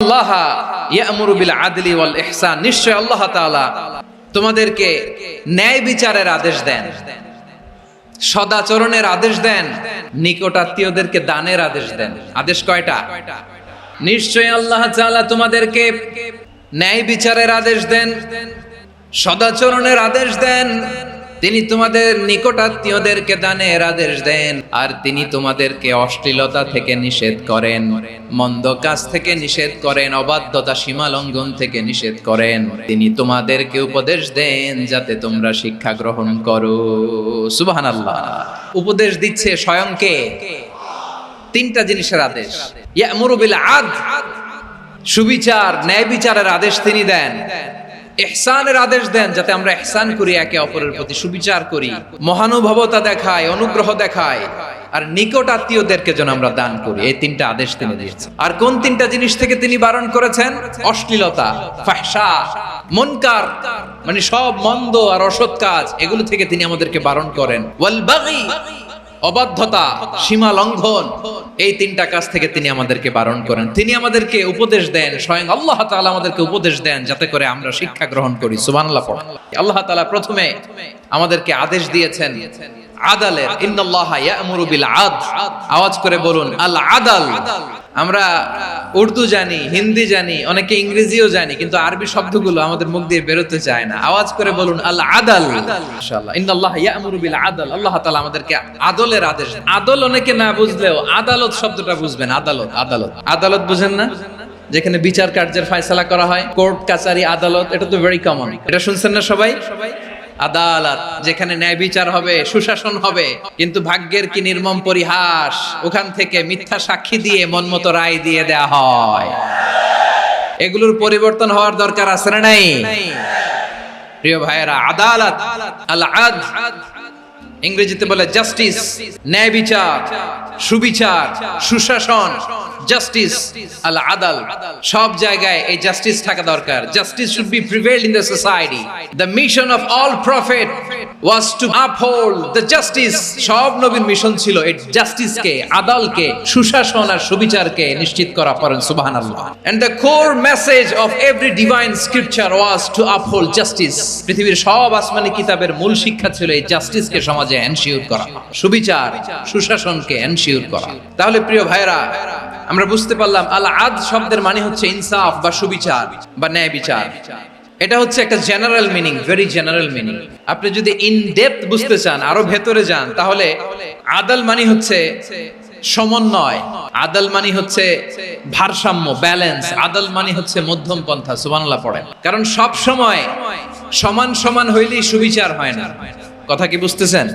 আল্লাহ ইয়ামুরু বিল আদলি ওয়াল ইহসান, নিশ্চয় আল্লাহ তাআলা তোমাদেরকে ন্যায় বিচারের আদেশ দেন, সদাচরণের আদেশ দেন, নিকটাত্মীয়দেরকে দানের আদেশ দেন। আদেশ কয়টা? নিশ্চয় আল্লাহ তাআলা তোমাদেরকে ন্যায় বিচারের আদেশ দেন, সদাচরণের আদেশ দেন, তিনি তোমাদের নিকটাত্মীয়দেরকে দানের আদেশ দেন, আর তিনি তোমাদেরকে অশ্লীলতা থেকে নিষেধ করেন, মন্দ কাজ থেকে নিষেধ করেন, অবাধ্যতা সীমা লঙ্ঘন থেকে নিষেধ করেন। তিনি তোমাদেরকে উপদেশ দেন যাতে তোমরা শিক্ষা গ্রহণ করো। সুবহানাল্লাহ। উপদেশ দিচ্ছে স্বয়ং কে? তিনটা জিনিসের আদেশ। ইয়ামুরু বিল আদল, সুবিচার ন্যায় বিচারের আদেশ তিনি দেন। ইহসানের আদেশ দেন, যাতে আমরা ইহসান করি, একে অপরের প্রতি সুবিচার করি, মহানুভবতা দেখাই, অনুগ্রহ দেখাই, আর নিকট আত্মীয়দেরকে যেন আমরা দান করি। এই তিনটা আদেশ তিনি দিয়েছেন। আর কোন তিনটা জিনিস থেকে তিনি বারণ করেছেন? অশ্লীলতা, ফাহশা, মুনকার, মানে সব মন্দ আর অসৎ কাজ, এগুলো থেকে তিনি আমাদেরকে বারণ করেন। ওয়াল বাগি, অবাধ্যতা, সীমা লঙ্ঘন, এই তিনটা কাজ থেকে তিনি আমাদেরকে বারণ করেন। তিনি আমাদেরকে উপদেশ দেন, স্বয়ং আল্লাহ তাআলা আমাদেরকে উপদেশ দেন যাতে করে আমরা শিক্ষা গ্রহণ করি। সুবহানাল্লাহ। আল্লাহ তাআলা প্রথমে আমাদেরকে আদেশ দিয়েছেন আদালের। ইন্নাল্লাহা ইয়ামুরু বিল আদল। আওয়াজ করে বলুন আল আদল। আমরা উর্দু জানি, হিন্দি জানি, অনেকে ইংরেজিও জানি, কিন্তু আরবি শব্দগুলো আমাদের মুখ দিয়ে বেরোতে চায় না। আওয়াজ করে বলুন আল আদল। ইনশাআল্লাহ। ইন্নাল্লাহা ইয়ামুরু বিল আদল। আল্লাহ তাআলা আমাদেরকে আদলের আদেশ। আদল অনেকে না বুঝলেও আদালত শব্দটা বুঝবেন। আদালত, আদালত, আদালত বুঝেন না? যেখানে বিচার কার্যের ফয়সালা করা হয়, কোর্ট কাচারি, আদালত, এটা তো ভেরি কমন। এটা শুনছেন না সবাই? আদালত, যেখানে ন্যায় বিচার হবে, সুশাসন হবে। কিন্তু ভাগ্যের কি নির্মম পরিহাস, ওখান থেকে মিথ্যা সাক্ষী দিয়ে মনমতো রায় দিয়ে দেয়া হয়। এগুলোর পরিবর্তন হওয়ার দরকার আছে না নাই? প্রিয় ভাইয়েরা, আদালত, আল আদল, ইংরেজিতে বলে জাস্টিস, ন্যায় বিচার, সুবিচার, সুশাসন, জাস্টিস, আল আদল। সব জায়গায় এই জাস্টিস থাকা দরকার। Justice should be prevailed in the society. The mission of all prophet was to uphold the justice. সব নবীর মিশন ছিল এই জাস্টিসকে, আদালকে, সুশাসন আর সুবিচারকে নিশ্চিত করা। পড়েন সুবহানাল্লাহ। And the core message of every divine scripture was to uphold justice. পৃথিবীর সব আসমানি কিতাবের মূল শিক্ষা ছিল এই জাস্টিসকে সমাজে এনশিওর করা, সুবিচার, সুশাসনকে এনশিওর করা। তাহলে প্রিয় ভাইরা, আমরা বুঝতে পারলাম আল আদল শব্দের মানে হচ্ছে ইনসাফ বা সুবিচার বা ন্যায় বিচার। এটা হচ্ছে একটা general meaning, very general meaning. আপনি যদি ইন ডেপথ বুঝতে চান, আরো ভেতরে যান, তাহলে আদল মানে হচ্ছে সমন্বয়, আদল মানে হচ্ছে ভারসাম্য, ব্যালেন্স, আদল মানে হচ্ছে মধ্যম পন্থা। সুবহানাল্লাহ পড়েন। কারণ সব সময় সমান সমান হইলেই সুবিচার হয় না। কথা কি বুঝতেছেন?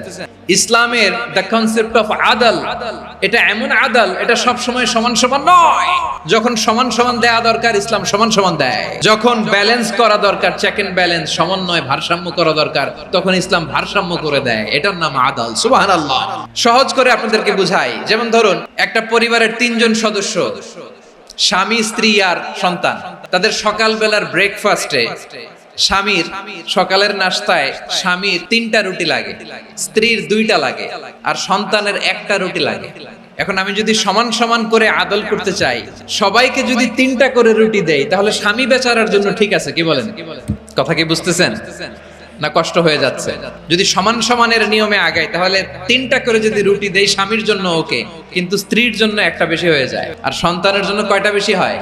ইসলামের দ্য কনসেপ্ট অফ আদল, এটা এমন আদল, এটা সব সময় সমান সমান নয়। যখন সমান সমান দেয়া দরকার, ইসলাম সমান সমান দেয়। যখন ব্যালেন্স করা দরকার, চেক এন্ড ব্যালেন্স, সমন্বয়, ভারসাম্য করা দরকার, তখন ইসলাম ভারসাম্য করে দেয়। এটার নাম আদল। সুবহানাল্লাহ। সহজ করে আপনাদেরকে বুঝাই। যেমন ধরুন, একটা পরিবারের 3 জন সদস্য, স্বামী, স্ত্রী আর সন্তান। তাদের সকালবেলার ব্রেকফাস্টে, স্বামীর সকালের নাস্তায় স্বামীর 3টা রুটি লাগে, স্ত্রীর 2টা লাগে, আর সন্তানের 1টা রুটি লাগে। এখন আমি যদি সমান সমান করে আদল করতে চাই, সবাইকে যদি 3টা করে রুটি দেই, তাহলে স্বামী বেচারার জন্য ঠিক আছে? কি বলেন? কথা কি বুঝতেছেন না কষ্ট হয়ে যাচ্ছে? যদি সমান সমানের নিয়মে আগাই, তাহলে 3টা করে যদি রুটি দেই স্বামীর জন্য ওকে, কিন্তু স্ত্রীর জন্য 1টা বেশি হয়ে যায়। আর সন্তানের জন্য কয়টা বেশি হয়?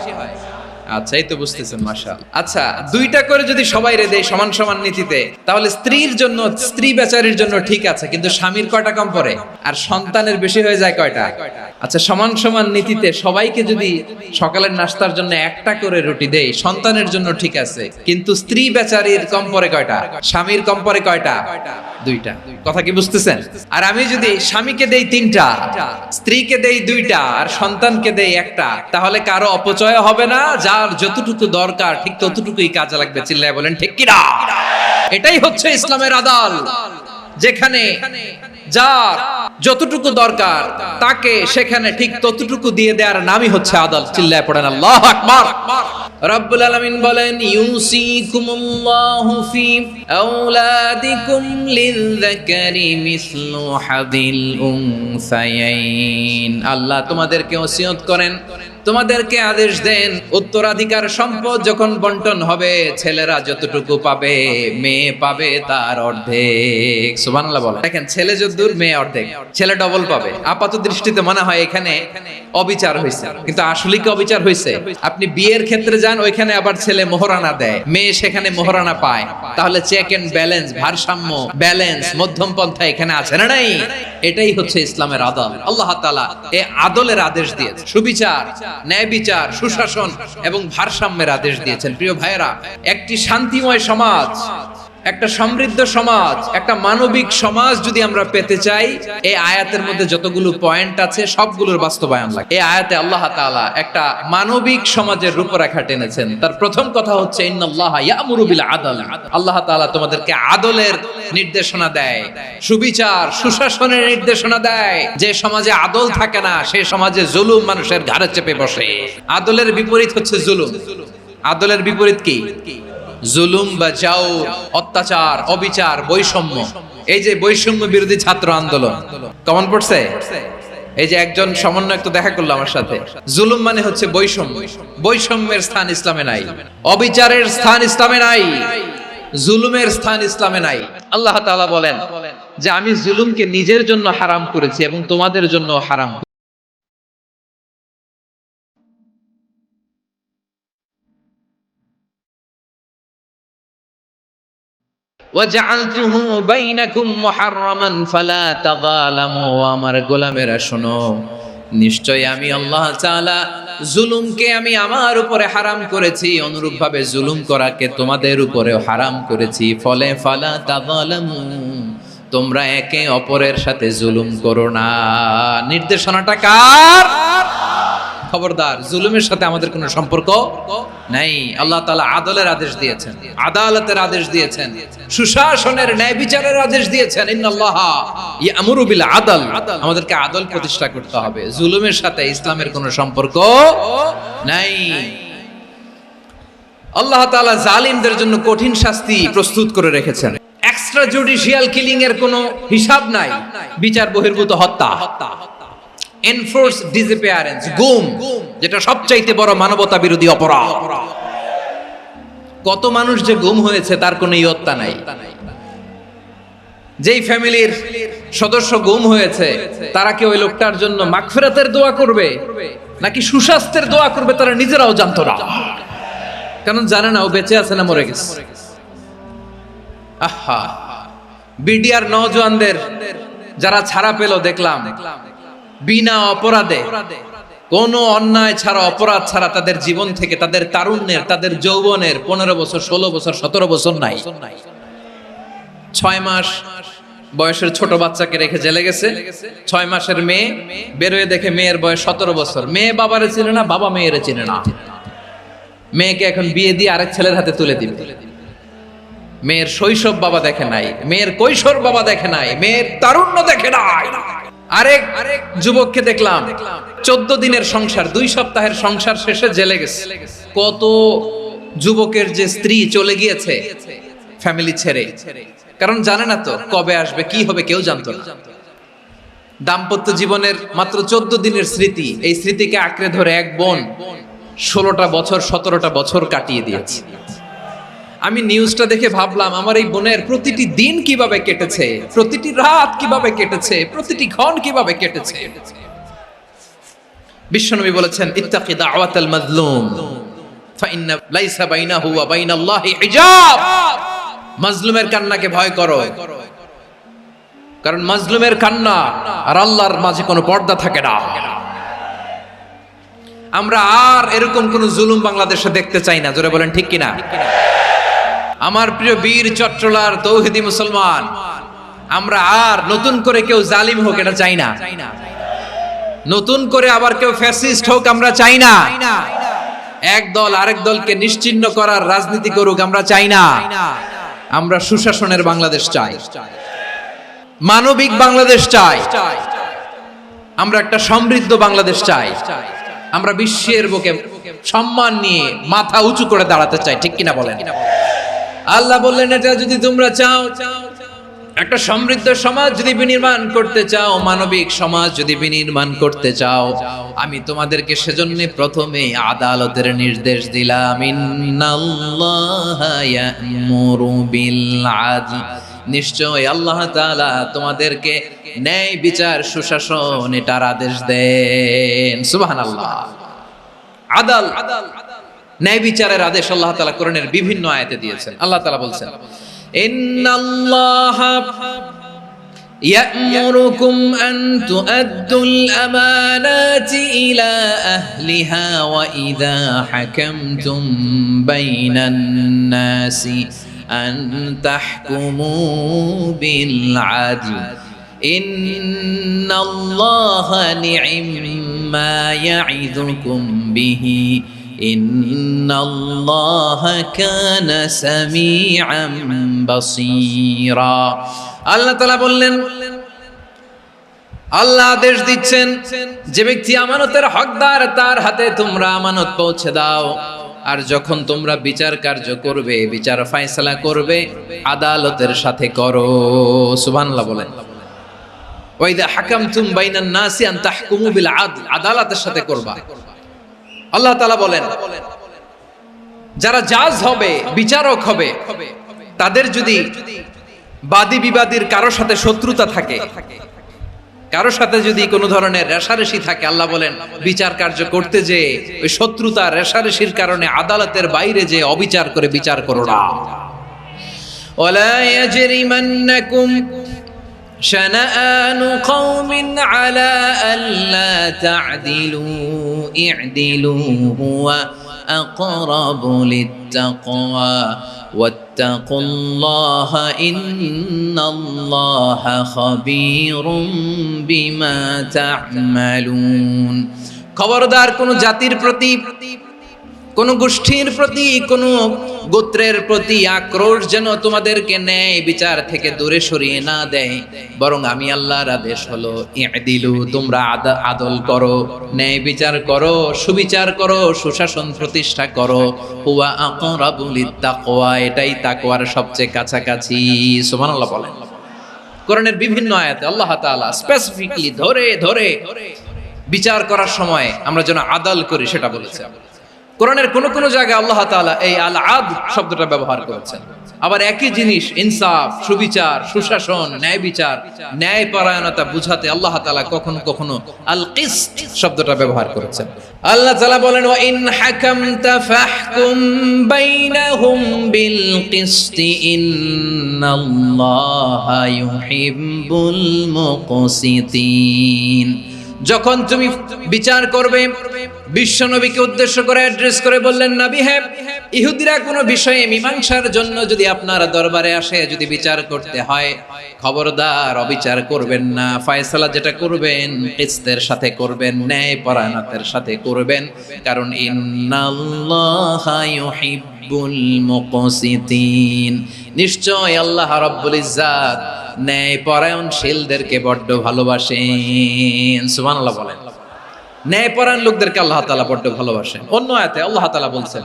আচ্ছা, এই তো বুঝতেছেন, মাশাআল্লাহ। আচ্ছা, 2টা করে যদি সবাই রে দেয় সমান সমান নীতিতে, তাহলে স্ত্রীর জন্য, স্ত্রী বেচারির জন্য ঠিক আছে, কিন্তু স্বামীর কয়টা কম পড়ে? আর সন্তানের বেশি হয়ে যায় কয়টা? আচ্ছা, সমান সমান নীতিতে সবাইকে যদি সকালের নাস্তার জন্য 1টা করে রুটি দেই, সন্তানের জন্য ঠিক আছে, কিন্তু স্ত্রী বেচারির কম পড়ে কয়টা? স্বামীর কম পড়ে কয়টা? 2টা। কথা কি বুঝতেছেন? আর আমি যদি স্বামীকে দেই 3টা, স্ত্রীকে দেই 2টা, আর সন্তানকে দেই 1টা, তাহলে কারো অপচয় হবে না। যার যতটুকু দরকার ঠিক ততটুকুই কাজে লাগবে। চিল্লায় বলেন ঠিক কি না? এটাই হচ্ছে ইসলামের আদল, যেখানে যার যতটুকু দরকার তাকে সেখানে ঠিক ততটুকু দিয়ে দেওয়ার নামই হচ্ছে আদল। চিল্লায় পড়েন আল্লাহু আকবার। রব্বুল আলামিন বলেন, ইউসিকুমুল্লাহু ফি আওলাদিকুম লিযযাকারি মিসলু হাযিল উনসায়াইন। আল্লাহ তোমাদেরকে ওসিয়ত করেন তোমাদেরকে আদেশ দেন উত্তরাধিকার সম্পদ যখন বন্টন হবে ছেলেরা যতটুকু পাবে মেয়ে পাবে তার অর্ধেক। সুবহানাল্লাহ বলেন। দেখেন ছেলে যতদূর মেয়ে অর্ধেক, ছেলে ডবল পাবে। আপাত দৃষ্টিতে মনে হয় এখানে অবিচার হয়েছে, কিন্তু আসলে কি অবিচার হয়েছে? আপনি বিয়ের ক্ষেত্রে যান, ওইখানে আবার ছেলে মোহরানা দেয়, মেয়ে সেখানে মোহরানা পায়। তাহলে চেক এন্ড ব্যালেন্স, ভারসাম্য, ব্যালেন্স, মধ্যম পন্থা এখানে আছে না নাই? এটাই হচ্ছে ইসলামের আদল। আল্লাহ তাআলা এই আদলের আদেশ দিয়েছেন, সুবিচার, ন্যায় বিচার, সুশাসন এবং ভারসাম্যের আদেশ দিয়েছেন। প্রিয় ভাইয়েরা, একটি শান্তিময় সমাজ, একটা সমৃদ্ধ সমাজ, একটা মানবিক সমাজ যদি আমরা পেতে চাই, এই আয়াতের মধ্যে যতগুলো পয়েন্ট আছে সবগুলোর বাস্তবায়ন লাগে। এই আয়াতে আল্লাহ তাআলা একটা মানবিক সমাজের রূপরেখা টেনেছেন। তার প্রথম কথা হচ্ছে ইন্নাল্লাহা ইয়ামুরু বিল আদল। আল্লাহ তাআলা তোমাদেরকে আদলের নির্দেশনা দেয়, সুবিচার, সুশাসনের নির্দেশনা দেয়। যে সমাজে আদল থাকে না সেই সমাজে জুলুম মানুষের ঘাড়ে চেপে বসে। আদলের বিপরীত হচ্ছে জুলুম। আদলের বিপরীত কি? জুলুম বা জাওর, অত্যাচার, অবিচার, বৈষম্য। এই যে বৈষম্য বিরোধী ছাত্র আন্দোলন কেমন পড়ছে? এই যে একজন সমন্বয়ক তো দেখা করলো আমার সাথে। জুলুম মানে হচ্ছে বৈষম্য। বৈষম্যের স্থান ইসলামে নাই, অবিচারের স্থান ইসলামে নাই, জুলুমের স্থান ইসলামে নাই। আল্লাহ তাআলা বলেন যে আমি জুলুমকে নিজের জন্য হারাম করেছি এবং তোমাদের জন্য হারাম। ওয়াজআলতুহু বাইনাকুম মুহাররামান ফালা তাযালামু। আমার গোলামেরা শোনো, নিশ্চয় আমি আল্লাহ তাআলা জুলুমকে আমি আমার উপরে হারাম করেছি, অনুরূপভাবে জুলুম করাকে তোমাদের উপরেও হারাম করেছি। ফলে ফালা তাযালামু, তোমরা একে অপরের সাথে জুলুম করো না। নির্দেশনাটা কার? খবরদার, জুলুমের সাথে আমাদের কোনো সম্পর্ক নাই। আল্লাহ তাআলা আদলের আদেশ দিয়েছেন, আদালতের আদেশ দিয়েছেন, সুশাসনের, ন্যায় বিচারের আদেশ দিয়েছেন। ইন্নাল্লাহা ইয়ামুরু বিল আদল। আমাদেরকে আদল প্রতিষ্ঠা করতে হবে। জুলুমের সাথে ইসলামের কোনো সম্পর্ক নাই। আল্লাহ তাআলা জালিমদের জন্য কঠিন শাস্তি প্রস্তুত করে রেখেছেন। এক্সট্রা জুডিশিয়াল কিলিং এর কোনো হিসাব নাই। বিচার বহির্ভূত হত্যা, এনফোর্স ডিসঅ্যাপিয়ারেন্স, গুম, যেটা সবচাইতে বড় মানবতা বিরোধী অপরাধ। কত মানুষ যে গুম হয়েছে তার কোনো ইয়ত্তা নাই। যেই ফ্যামিলির সদস্য গুম হয়েছে তারা কি ওই লোকটার জন্য মাগফিরাতের দোয়া করবে নাকি সুস্বাস্থ্যের দোয়া করবে তারা নিজেরাও জানতো না। কারণ জানে না ও বেঁচে আছে না মরে গেছে। আহা, বিডিআর নওজোয়ানদের যারা ছাড়া পেল দেখলাম, বিনা অপরাধে, কোন অন্যায় ছাড়া, অপরাধ ছাড়া তাদের জীবন থেকে, তাদের তারুণ্যের, তাদের যৌবনের 15 বছর, 16 বছর, 17 বছর নাই, 6 মাস বয়সের ছোট বাচ্চাকে রেখে জেলে গেছে। 6 মাসের মেয়ে বেরোয় দেখে মেয়ের বয়স 17 বছর। মেয়ে বাবারে চিনে না, বাবা মেয়েরে চিনে না। মেয়েকে এখন বিয়ে দিয়ে আরেক ছেলের হাতে তুলে দিবে। মেয়ের শৈশব বাবা দেখে নাই, মেয়ের কৈশোর বাবা দেখে নাই, মেয়ের তারুণ্য দেখে নাই। আরেক যুবককে দেখলাম 14 দিনের সংসার, 2 সপ্তাহের সংসার শেষে জেলে গেছে। কত যুবকের যে স্ত্রী চলে গিয়েছে ফ্যামিলি ছেড়ে, কারণ জানে না তো কবে আসবে, কি হবে, কেউ জানতো না। দাম্পত্য জীবনের মাত্র 14 দিনের স্মৃতি, এই স্মৃতিকে আঁকড়ে ধরে এক বোন 16টা বছর, 17টা বছর কাটিয়ে দিয়েছে। আমি নিউজটা দেখে ভাবলাম আমার এই বোনের প্রতিটি দিন কিভাবে কেটেছে, প্রতিটি রাত কিভাবে কেটেছে, প্রতিটি ক্ষণ কিভাবে কেটেছে। বিশ্বনবী বলেছেন ইত্তাকি দাওয়াতাল মাজলুম ফাইন্না লাইসা বাইনাহু ওয়া বাইনাল্লাহি হিজাব। মাজলুমের কান্নাকে ভয় করো, কারণ মাজলুমের কান্না আর আল্লাহর মাঝে কোনো পর্দা থাকে না। আমরা আর এরকম কোন জুলুম বাংলাদেশে দেখতে চাই না। জোরে বলেন ঠিক কিনা? আমার প্রিয় বীর চট্টলার তৌহিদি মুসলমান, আমরা আর নতুন করে কেউ জালিম হোক এটা চাই না। নতুন করে আবার কেউ ফ্যাসিস্ট হোক আমরা চাই না। এক দল আরেক দলকে নিশ্চিহ্ন করার রাজনীতি করুক আমরা চাই না। আমরা সুশাসনের বাংলাদেশ চাই, মানবিক বাংলাদেশ চাই, আমরা একটা সমৃদ্ধ বাংলাদেশ চাই। আমরা বিশ্বের বুকে সম্মান নিয়ে মাথা উঁচু করে দাঁড়াতে চাই, ঠিক কিনা বলেন? আল্লাহ বললেন এটা যদি তোমরা চাও, একটা সমৃদ্ধ সমাজ যদি বিনির্মাণ করতে চাও, মানবিক সমাজ যদি বিনির্মাণ করতে চাও, আমি তোমাদেরকে সেজন্য প্রথমে আদালতের নির্দেশ দিলাম। ইন্নাল্লাহা ইয়া'মুরু বিল আদল, নিশ্চয় আল্লাহ তাআলা তোমাদেরকে ন্যায় বিচার সুশাসন এটার আদেশ দেন। সুবহানাল্লাহ। আদাল, ন্যায় বিচারের আদেশ আল্লাহ তাআলা কোরআনের বিভিন্ন আয়াতে দিয়েছেন। আল্লাহ তাআলা বলছেন, ইন্নাল্লাহা ইয়া'মুরুকুম আন তুআদ্দুল আমানাতি ইলা আহলিহা ওয়া ইযা হাকামতুম বাইনান নাসি আন তাহকুমু বিল আদল ইন্নাল্লাহা নি'ম্মা ইয়া'iযুকুম বিহি ইন্নাল্লাহা কানা সামিআম বাসীরা। আল্লাহ তাআলা বললেন, আল্লাহ আদেশ দিচ্ছেন, যে ব্যক্তি আমানতের হকদার তার হাতে তোমরা আমানত পৌঁছে দাও। আর যখন তোমরা বিচার কার্য করবে, বিচার ফয়সালা করবে, আদালতের সাথে করো। সুবহানাল্লাহ বলেন। ওয়া ইযা হাকামতুম বাইনান নাসি আন তাহকুমু বিল আদল, আদালতের সাথে করবা। আল্লাহ তাআলা বলেন, যারা জাজ হবে, বিচারক হবে, তাদের যদি বাদী বিবাদীর কারো সাথে শত্রুতা থাকে, কারো সাথে যদি কোনো ধরনের রেষারেষি থাকে, আল্লাহ বলেন বিচার কার্য করতে যে ওই শত্রুতা রেষারেষির কারণে আদালতের বাইরে যে অবিচার করে বিচার করো না। ওয়ালা ইয়াজরিমান্নাকুম শানাআনু কওমিন আলা আল্লা তা'দিলু ই'দিলু হুয়া আকরাবু লিত্তাকওয়া ওয়াত্তাকুল্লাহা ইন্নাল্লাহা খাবীরুম বিমা তা'মালুন। খবরদার কোন জাতির প্রতি, কোন গোষ্ঠীর প্রতি, কোন গোত্রের প্রতি আক্রোশ যেন তোমাদেরকে ন্যায় বিচার থেকে দূরে সরিয়ে না দেয়, বরং আমি আল্লাহর আদেশ হলো ই'দিলু, তোমরা আদল করো, ন্যায় বিচার করো, সুবিচার করো, সুশাসন প্রতিষ্ঠা করো। হুয়া আকরাবু লিত্তাকওয়া, এটাই তাকওয়ার সবচেয়ে কাছাকাছি। সুবহানাল্লাহ বলেন। কোরআনের বিভিন্ন আয়াতে আল্লাহ তাআলা স্পেসিফিকলি ধরে ধরে বিচার করার সময় আমরা যেন আদল করি সেটা বলেছেন। কোরআনের কোন কোন জায়গায় আল্লাহ তাআলা এই আল আদল শব্দটা ব্যবহার করেছেন। আবার একই জিনিস ইনসাফ, সুবিচার, সুশাসন, ন্যায় বিচার, ন্যায় পরায়ণতা বুঝাতে আল্লাহ তাআলা কখনো কখনো আল কিসত শব্দটা ব্যবহার করেছেন। আল্লাহ তাআলা বলেন, ওয়া ইন হাকামতা ফাহকুম বাইনাহুম বিল কিসতি ইন্নাল্লাহা ইউহিব্বুল মুকসিতিন। যখন তুমি বিচার করবে, বিশ্বনবীকে উদ্দেশ্য করে অ্যাড্রেস করে বললেন, নবী হে, ইহুদিরা কোনো বিষয়ে মীমাংসার জন্য যদি আপনার দরবারে আসে, যদি বিচার করতে হয়, খবরদার অবিচার করবেন না। ফয়সালা যেটা করবেন কিসতের সাথে করবেন, ন্যায় পরায়ণতার সাথে করবেন, কারণ ইন্নাল্লাহা ইউহিব্বুল মুকসিতিন, নিশ্চয় আল্লাহ রাব্বুল ইজ্জাত ন্যায় পরায়ণশীলদেরকে বড্ড ভালোবাসেন। সুবহানাল্লাহ বলেন। ন্যায় পরায়ণ লোকদেরকে আল্লাহ তাআলা বড্ড ভালোবাসেন। অন্য আয়াতে আল্লাহ তাআলা বলছেন,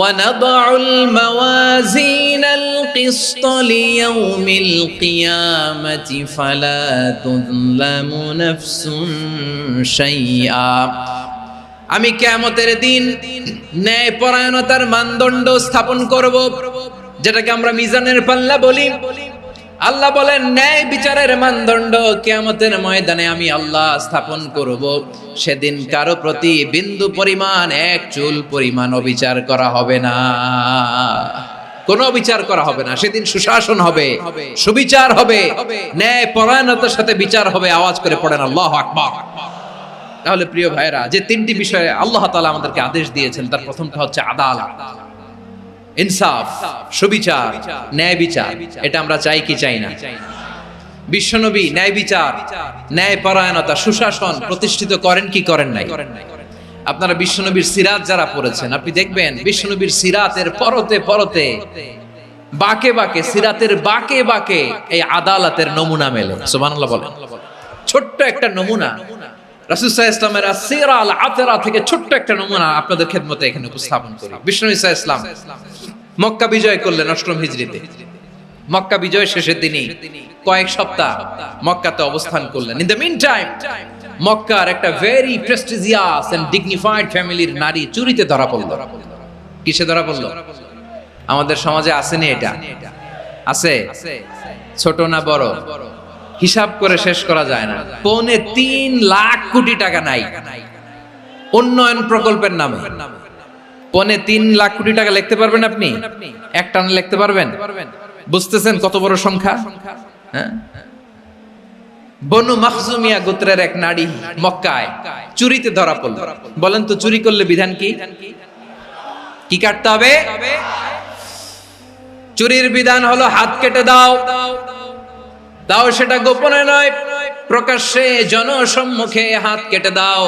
وَنَضَعُ الْمَوَازِينَ الْقِسْطَ لِيَوْمِ الْقِيَامَةِ فَلَا تُظْلَمُ نَفْسٌ شَيْئًا। আমি কিয়ামতের দিন ন্যায় পরায়ণতার মানদণ্ড স্থাপন করব, যেটাকে আমরা মিজানের পাল্লা বলি। আল্লাহ বলেন, ন্যায় বিচারের মানদণ্ড কিয়ামতের ময়দানে আমি আল্লাহ স্থাপন করব। সেদিন কারো প্রতি বিন্দু পরিমাণ, এক চুল পরিমাণ অবিচার করা হবে না, কোনো অবিচার করা হবে না। সেদিন সুশাসন হবে, সুবিচার হবে, ন্যায় পরায়ণতার সাথে বিচার হবে। আওয়াজ করে পড়েন আল্লাহু আকবার। তাহলে প্রিয় ভাইরা, যে তিনটি বিষয়ে আল্লাহ তাআলা আমাদেরকে আদেশ দিয়েছেন, তার প্রথমটা হচ্ছে আদালত, ইনসাফ, সুবিচার, ন্যায় বিচার। এটা আমরা চাই কি চাই না? বিশ্বনবী ন্যায় বিচার, ন্যায় পরায়ণতা, সুশাসন প্রতিষ্ঠিত করেন কি করেন নাই? আপনারা বিশ্বনবীর সিরাত যারা পড়েছেন, আপনি দেখবেন বিশ্বনবীর সিরাতের পরতে পরতে, বাঁকে বাঁকে, সিরাতের বাঁকে বাঁকে এই আদালতের নমুনা মেলে। সুবহানাল্লাহ বলেন। ছোট্ট একটা নমুনা রাসূল সাল্লাল্লাহু আলাইহি ওয়াসাল্লামের আসিরা আল আতরা থেকে ছোট্ট একটা নমুনা আপনাদের খেদমতে এখানে উপস্থাপন করি। বিশ্বনবী সাল্লাল্লাহু আলাইহি ওয়াসাল্লাম মক্কা বিজয় করলেন ৮ম হিজরিতে। মক্কা বিজয় শেষে তিনি কয়েক সপ্তাহ মক্কাতে অবস্থান করলেন। ইন দ্য মিন টাইম মক্কার একটা ভেরি প্রেস্টিজিয়াস এন্ড ডিগনিফাইড ফ্যামিলির নারী চুরিতে ধরা পড়ল। কিসে ধরা পড়ল? আমাদের সমাজে আসেনি এটা? আছে? ছোট না বড়? হিসাব করে শেষ করা যায় না। 3.5 লাখ কোটি টাকা নাই উন্নয়ন প্রকল্পের নামে। 3.5 লাখ কোটি টাকা লিখতে পারবেন আপনি? একটানা লিখতে পারবেন? বুঝতেছেন কত বড় সংখ্যা? হ্যাঁ, বনু মাখজুমিয়া গোত্রের এক নারী মক্কায় চুরিতে ধরা পড়ল। বলেন তো চুরি করলে বিধান কি? কি কাটতে হবে? চুরির বিধান হলো হাত কেটে দাও। তাও সেটা গোপনে নয়, প্রকাশ্যে জনসম্মুখে হাত কেটে দাও।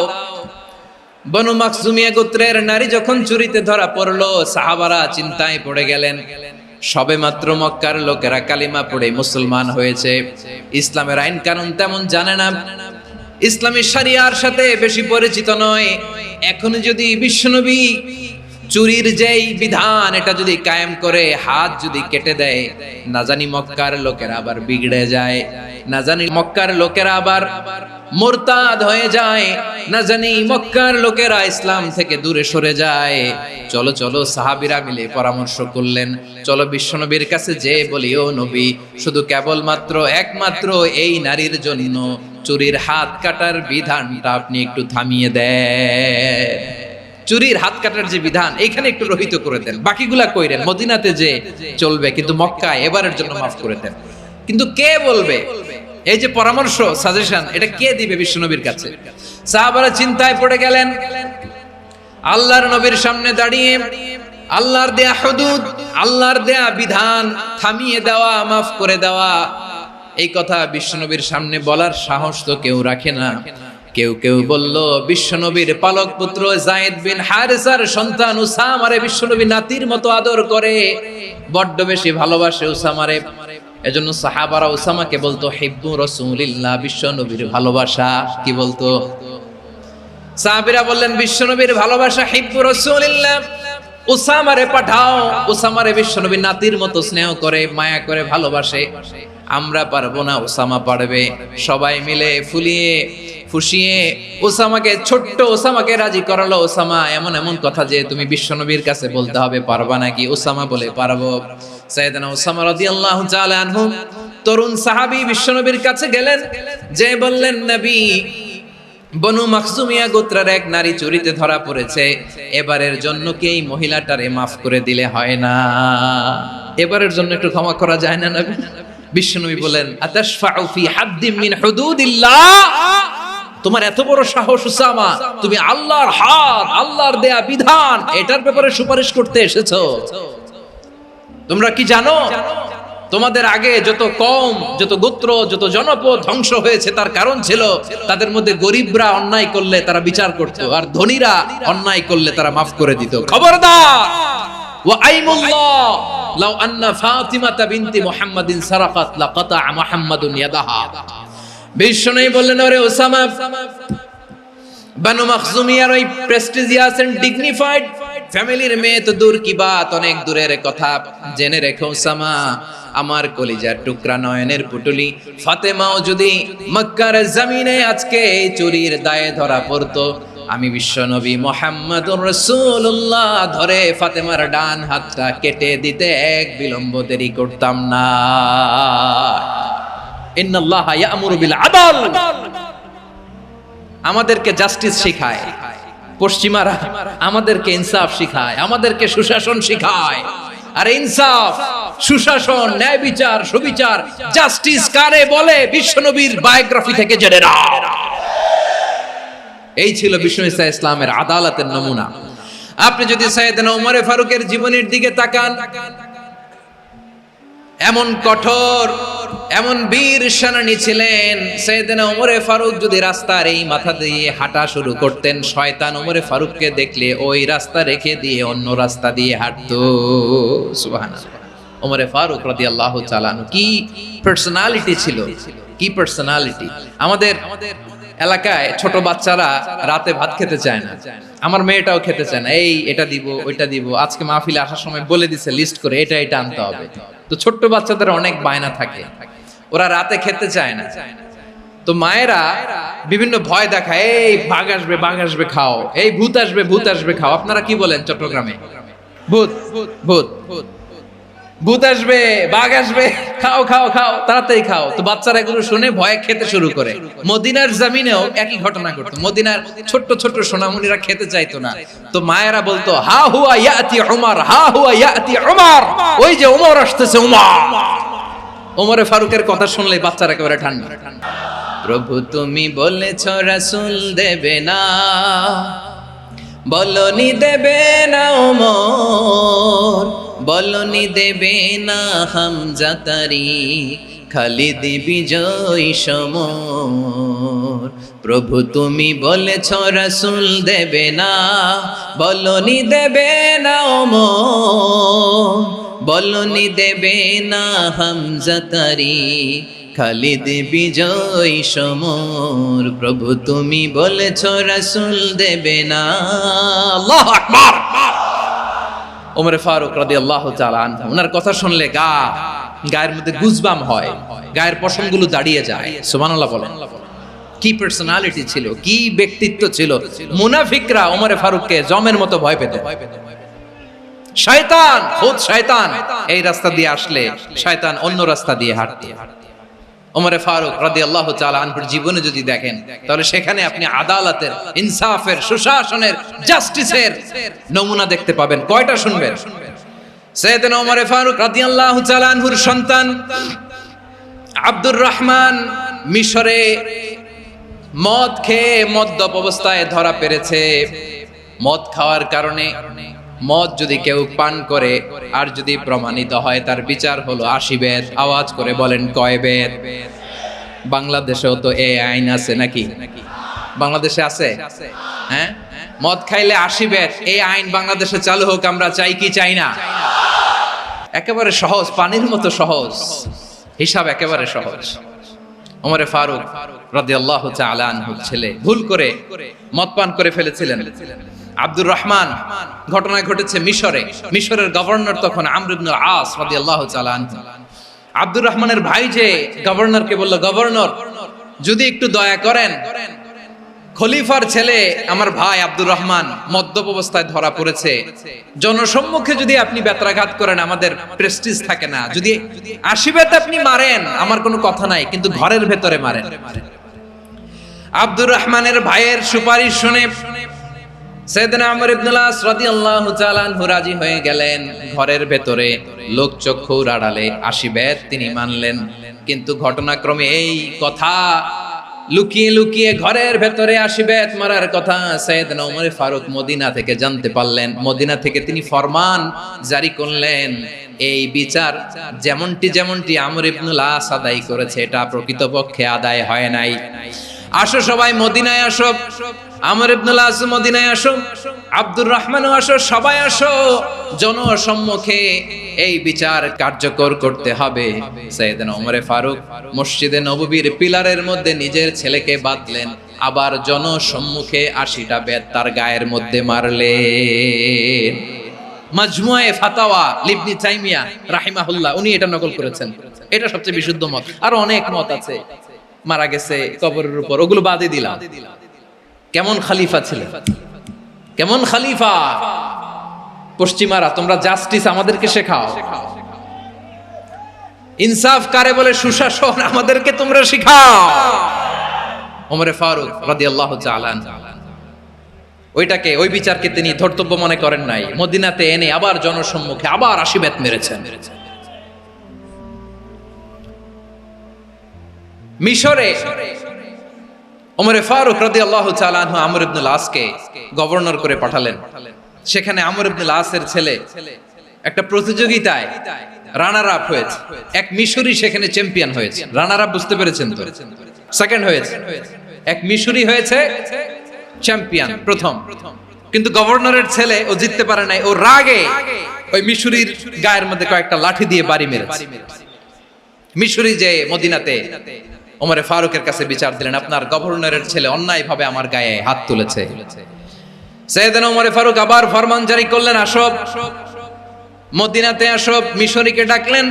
বনু মাখজুমিয়া গোত্রের নারী যখন চুরিতে ধরা পড়লো, সাহাবারা চিন্তায় পড়ে গেলেন। সবেমাত্র মক্কার লোকেরা কালিমা পড়ে মুসলমান হয়েছে, ইসলামের আইন কানুন তেমন জানে না, ইসলামী শরিয়ার সাথে বেশি পরিচিত নয়। এখন যদি বিশ্বনবী চুরির যেই বিধান এটা যদি কায়েম করে হাত যদি কেটে দেয়, না জানি মক্কার লোকেরা আবার বিগড়ে যায়, না জানি মক্কার লোকেরা আবার মুরতাদ হয়ে যায়, না জানি মক্কার লোকেরা ইসলাম থেকে দূরে সরে যায়। চলো চলো সাহাবীরা মিলে পরামর্শ করলেন, চলো বিশ্বনবীর কাছে যে বলি, ও নবী, শুধু কেবলমাত্র একমাত্র এই নারীর জন্য চুরির হাত কাটার বিধানটা আপনি একটু থামিয়ে দেন। চুরির হাত কাটার যে বিধান এখানে একটু রহিত করে দেন, বাকিগুলা কইরেন মদিনাতে যে চলবে, কিন্তু মক্কায় এবারের জন্য মাফ করে দেন। কিন্তু কে বলবে? এই যে পরামর্শ, সাজেশন, এটা কে দিবে বিশ্বনবীর কাছে? সাহাবারা চিন্তায় পড়ে গেলেন। আল্লাহর নবীর সামনে দাঁড়িয়ে আল্লাহর দেয়া হুদুদ, আল্লাহর দেয়া বিধান থামিয়ে দেওয়া, মাফ করে দেওয়া, এই কথা বিশ্বনবীর সামনে বলার সাহস তো কেউ রাখে না। কেউ কেউ বলল, বিশ্বনবীর পালক পুত্র যায়েদ বিন হারেসার সন্তান উসামারে বিশ্বনবী নাতির মতো আদর করে, বড্ড বেশি ভালোবাসে উসামারে। এজন্য সাহাবারা উসামাকে বলতো হিব্বু রাসূলিল্লাহ, বিশ্বনবীর ভালোবাসা। কি বলতো? সাহাবীরা বললেন, বিশ্বনবীর ভালোবাসা হিব্বু রাসূলিল্লাহ, উসামারে পাঠাও। উসামারে বিশ্বনবী নাতির মতো স্নেহ করে, মায়া করে, ভালোবাসে। আমরা পারবো না, উসামা পারবে। সবাই মিলে ফুলিয়ে ফুসিয়ে ওসামাকে, ছোট্ট ওসামাকে রাজি করালো। ওসামা, এমন এমন কথা যে তুমি বিশ্বনবীর কাছে বলতে হবে, পারবা নাকি? ওসামা বলে, পারবো। সাইয়েদনা ওসামা রাদিয়াল্লাহু তাআলা আনহু তরুণ সাহাবী বিশ্বনবীর কাছে গেলেন, যে বললেন, নবী, বনু মাখজুমিয়া গোত্রের এক নারী চুরিতে ধরা পড়েছে, এবারের জন্য কি এই মহিলাটারে মাফ করে দিলে হয় না? এবারের জন্য একটু ক্ষমা করা যায় না নবী? বিশ্বনবী বলেন, আতাশফাউ ফি হাদ্দিম মিন হুদুদিল্লাহ, তোমার এত বড় সাহস উসামা, তুমি আল্লাহর হাত, আল্লাহর দেয়া বিধান, এটার ব্যাপারে সুপারিশ করতে এসেছো? তোমরা কি জানো তোমাদের আগে যত কওম, যত গোত্র, যত জনপদ ধ্বংস হয়েছে তার কারণ ছিল তাদের মধ্যে গরিবরা অন্যায় করলে তারা বিচার করত, আর ধনীরা অন্যায় করলে তারা মাফ করে দিত। খবরদার! ওয়া আইমুল্লাহ লাউ আন্না ফাতিমাতা বিনতি মুহাম্মাদিন সারাকাত লাকাতা মুহাম্মাদুন ইয়াদাহা। বিশ্বনবী বললেন, ওরে ওসামা, বানু মাখজুমিয়ার ওই প্রেস্টিজিয়াস এন্ড ডিগনিফাইড ফ্যামিলির মেয়ে তো দূর কি বাত, অনেক দূরের কথা। জেনে রেখো ওসামা, আমার কলিজার টুকরা, নয়নের পুটুলি ফাতেমাও যদি মক্কার জমিনে আজকে এই চুরির দায়ে ধরা পড়তো, আমি বিশ্বনবী মুহাম্মাদুর রাসূলুল্লাহ ধরে ফাতেমার ডান হাতটা কেটে দিতে এক বিলম্ব দেরি করতাম না। ইন্নাল্লাহা ইয়া'মুরু বিল আদল, আমাদেরকে জাস্টিস শিখায় পশ্চিমারা, আমাদেরকে ইনসাফ শিখায়, আমাদেরকে সুশাসন শিখায়। আর ইনসাফ, সুশাসন, ন্যায় বিচার, সুবিচার, জাস্টিস কারে বলে বিশ্বনবীর বায়োগ্রাফি থেকে জেনে নাও। এই ছিল বিশ্বনবী ইসলামের আদালতের নমুনা। আপনি যদি সাইয়েদনা ওমর ফারুকের জীবনের দিকে তাকান, এমন কঠোর, এমন বীর সেনানী ছিলেন। সাইয়েদনা ওমর ফারুক যদি রাস্তার এই মাথা দিয়ে হাঁটা শুরু করতেন, শয়তান ওমর ফারুককে দেখলে ওই রাস্তা রেখে দিয়ে অন্য রাস্তা দিয়ে হাঁটতো। সুবহানাল্লাহ। ওমর ফারুক রাদিয়াল্লাহু তাআলা কি পার্সোনালিটি ছিল, কি পার্সোনালিটি! আমাদের এলাকায় ছোট বাচ্চারা রাতে ভাত খেতে চায় না, আমার মেয়েটাও খেতে চায় না। এই এটা দিব, ওইটা দিব, আজকে মাহফিলে আসার সময় বলে দিছে লিস্ট করে, এটা এটা আনতে হবে। তো ছোট্ট বাচ্চাদের অনেক বায়না থাকে, ওরা রাতে খেতে চায় না। তো মায়েরা বিভিন্ন ভয় দেখায়, এই বাঘ আসবে খাও, এই ভূত আসবে খাও। আপনারা কি বলেন চট্টগ্রামে? ভূত ভূত ভূত আসবে, বাঘ আসবে, খাও খাও খাও, তাড়াতাড়ি খাও। তো বাচ্চারা এগুলো শুনে ভয়ে খেতে শুরু করে। মদিনার জমিনেও একই ঘটনা ঘটতো। মদিনার ছোট্ট ছোট্ট সোনামণিরা খেতে চাইতো না। তো মায়েরা বলতো, হা হুয়া ইয়াতি উমর, হা হুয়া ইয়াতি উমর, ওই যে উমর আসতেছে, উমর। ওমরে ফারুকের কথা শুনলে বাচ্চারা একেবারে ঠান্ডা। প্রভু তুমি বলেছ রাসূল দেবে না, বলনি দেবে না ওমর, বলনি দেবে না হামজা তারি, খালিদ বিজয় সমর। প্রভু তুমি বলেছ রাসূল দেবে না, বলনি দেবে না ওমর, বলনি দেবে না হামজা তারি, খালিদ বিজয় সমর। প্রভু তুমি বলেছ রাসূল দেবে না। আল্লাহু আকবার। ওমর ফারুক রাদিয়াল্লাহু তাআলা আনহু, ওনার কথা শুনলে গায়ের মধ্যে গুজবাম হয়, গায়ের পশমগুলো দাঁড়িয়ে যায়। সুবহানাল্লাহ বলেন। কি পার্সোনালিটি ছিল, কি ব্যক্তিত্ব ছিল। মুনাফিকরা ওমর ফারুককে জমের মতো ভয় পেত। শয়তান, খুদ শয়তান এই রাস্তা দিয়ে আসলে শয়তান অন্য রাস্তা দিয়ে হাঁটতো। ওমর ফারুক রাদিয়াল্লাহু তাআলা আনহুর জীবনে যদি দেখেন, তাহলে সেখানে আপনি আদালতের, ইনসাফের, সুশাসনের, জাস্টিসের নমুনা দেখতে পাবেন। কয়টা শুনবেন? সাইয়েদনা ওমর ফারুক রাদিয়াল্লাহু তাআলা আনহুর সন্তান আব্দুর রহমান মিশরে মদ খেয়ে মদ্যপ অবস্থায় ধরা পড়েছে। মদ খাওয়ার কারণে, মদ যদি কেউ পান করে আর যদি প্রমাণিত হয়, তার বিচার হলো 80 বেত। আওয়াজ করে বলেন কয় বেত? বাংলাদেশেও তো এই আইন আছে নাকি? বাংলাদেশে আছে? হ্যাঁ, মদ খাইলে 80 বেত, এই আইন বাংলাদেশে চালু হোক, আমরা চাই কি চাই না? একেবারে সহজ, পানির মতো সহজ হিসাব, একেবারে সহজ। ওমর ফারুক রাদিয়াল্লাহু তাআলা আনহুর ছেলে ভুল করে মদ পান করে ফেলেছিলেন। আব্দুর রহমান, ঘটনা ঘটেছে মিশরে। মিশরের গভর্নর তখন আমর ইবনে আস রাদিয়াল্লাহু তাআলা আনহু। আব্দুর রহমানের ভাই যে গভর্নরকে বলল, গভর্নর যদি একটু দয়া করেন, খলিফার ছেলে আমার ভাই আব্দুর রহমান মদ্যপ অবস্থায় ধরা পড়েছে, জনসম্মুখে যদি আপনি বেত্রাঘাত করেন আমাদের প্রেস্টিজ থাকে না, যদি 80 বেত আপনি মারেন আমার কোনো কথা নাই, কিন্তু ঘরের ভেতরে মারেন। আব্দুর রহমানের ভাইয়ের সুপারিশ শুনে সাইয়েদনা আমর ইবনে আস রাদিয়াল্লাহু তাআলা আনহু রাজি হয়ে গেলেন। ঘরের ভেতরে লোকচক্ষুর আড়ালে 80 বেত তিনি মানলেন। কিন্তু ঘটনাক্রমে এই কথা লুকিয়ে লুকিয়ে ঘরের ভেতরে 80 বেত মারার কথা সাইয়েদনা ওমর ফারুক মদিনা থেকে জানতে পারলেন। মদিনা থেকে তিনি ফরমান জারি করলেন, এই বিচার যেমনটি আমর ইবনে আস আদায় করেছে, এটা প্রকৃতপক্ষে আদায় হয় নাই। আসো সবাই মদিনায় আসো, আমর ইবনে আস মদিনায় আসো, আব্দুর রহমানও আসো, সবাই আসো, জনসম্মুখে এই বিচার কার্যকর করতে হবে। সাইয়েদনা ওমর ফারুক মসজিদে নববীর পিলারের মধ্যে নিজের ছেলেকে বাঁধলেন, আবার জনসম্মুখে 80টা বেত তার গায়ের মধ্যে মারলেন। মাজমুয়ে ফাতাওয়া ইবনে তাইমিয়া রাহিমাহুল্লাহ উনি এটা নকল করেছেন। এটা সবচেয়ে বিশুদ্ধ মত। আর অনেক মত আছে, মারা গেছে কবরের উপর, ওগুলো বাদই দিলাম। কেমন খলিফা ছিলেন, কেমন খলিফা! পশ্চিমারা তোমরা জাস্টিস আমাদেরকে শেখাও, ইনসাফ কারে বলে, সুশাসন আমাদেরকে তোমরা শেখাও। ওমর ফারুক রাদিয়াল্লাহু তাআলা ওই বিচারকে তিনি ধর্তব্য মনে করেন নাই। মদিনাতে এনে আবার জনসম্মুখে আবার 80 বেত মেরেছেন। মিশরে ওমর ফারুক রাদিয়াল্লাহু তাআলা আনহু আমর ইবনে আসকে গভর্নর করে পাঠালেন। সেখানে আমর ইবনে আসের ছেলে একটা প্রতিযোগিতায় রানার আপ হয়েছে। এক মিশরি সেখানে চ্যাম্পিয়ন হয়েছে। রানার আপ বুঝতে পেরেছেন তো? সেকেন্ড হয়েছে। এক মিশরি হয়েছে চ্যাম্পিয়ন, প্রথম। কিন্তু গভর্নরের ছেলে ও জিততে পারে নাই। ও রাগে ওই মিশরির গায়ের মধ্যে কয়েকটা লাঠি দিয়ে বাড়ি মেরেছে। মিশরি যে মদিনাতে ওমর ফারুকের কাছে বিচার দিলেন, আপনার গভর্নরের ছেলে অন্যায়ভাবে আমার গায়ে হাত তুলেছে। সাইয়েদনা ওমর ফারুক আবার ফরমান জারি করলেন, আসো মদিনাতে আসো, মিশরীকে ডাকলেন।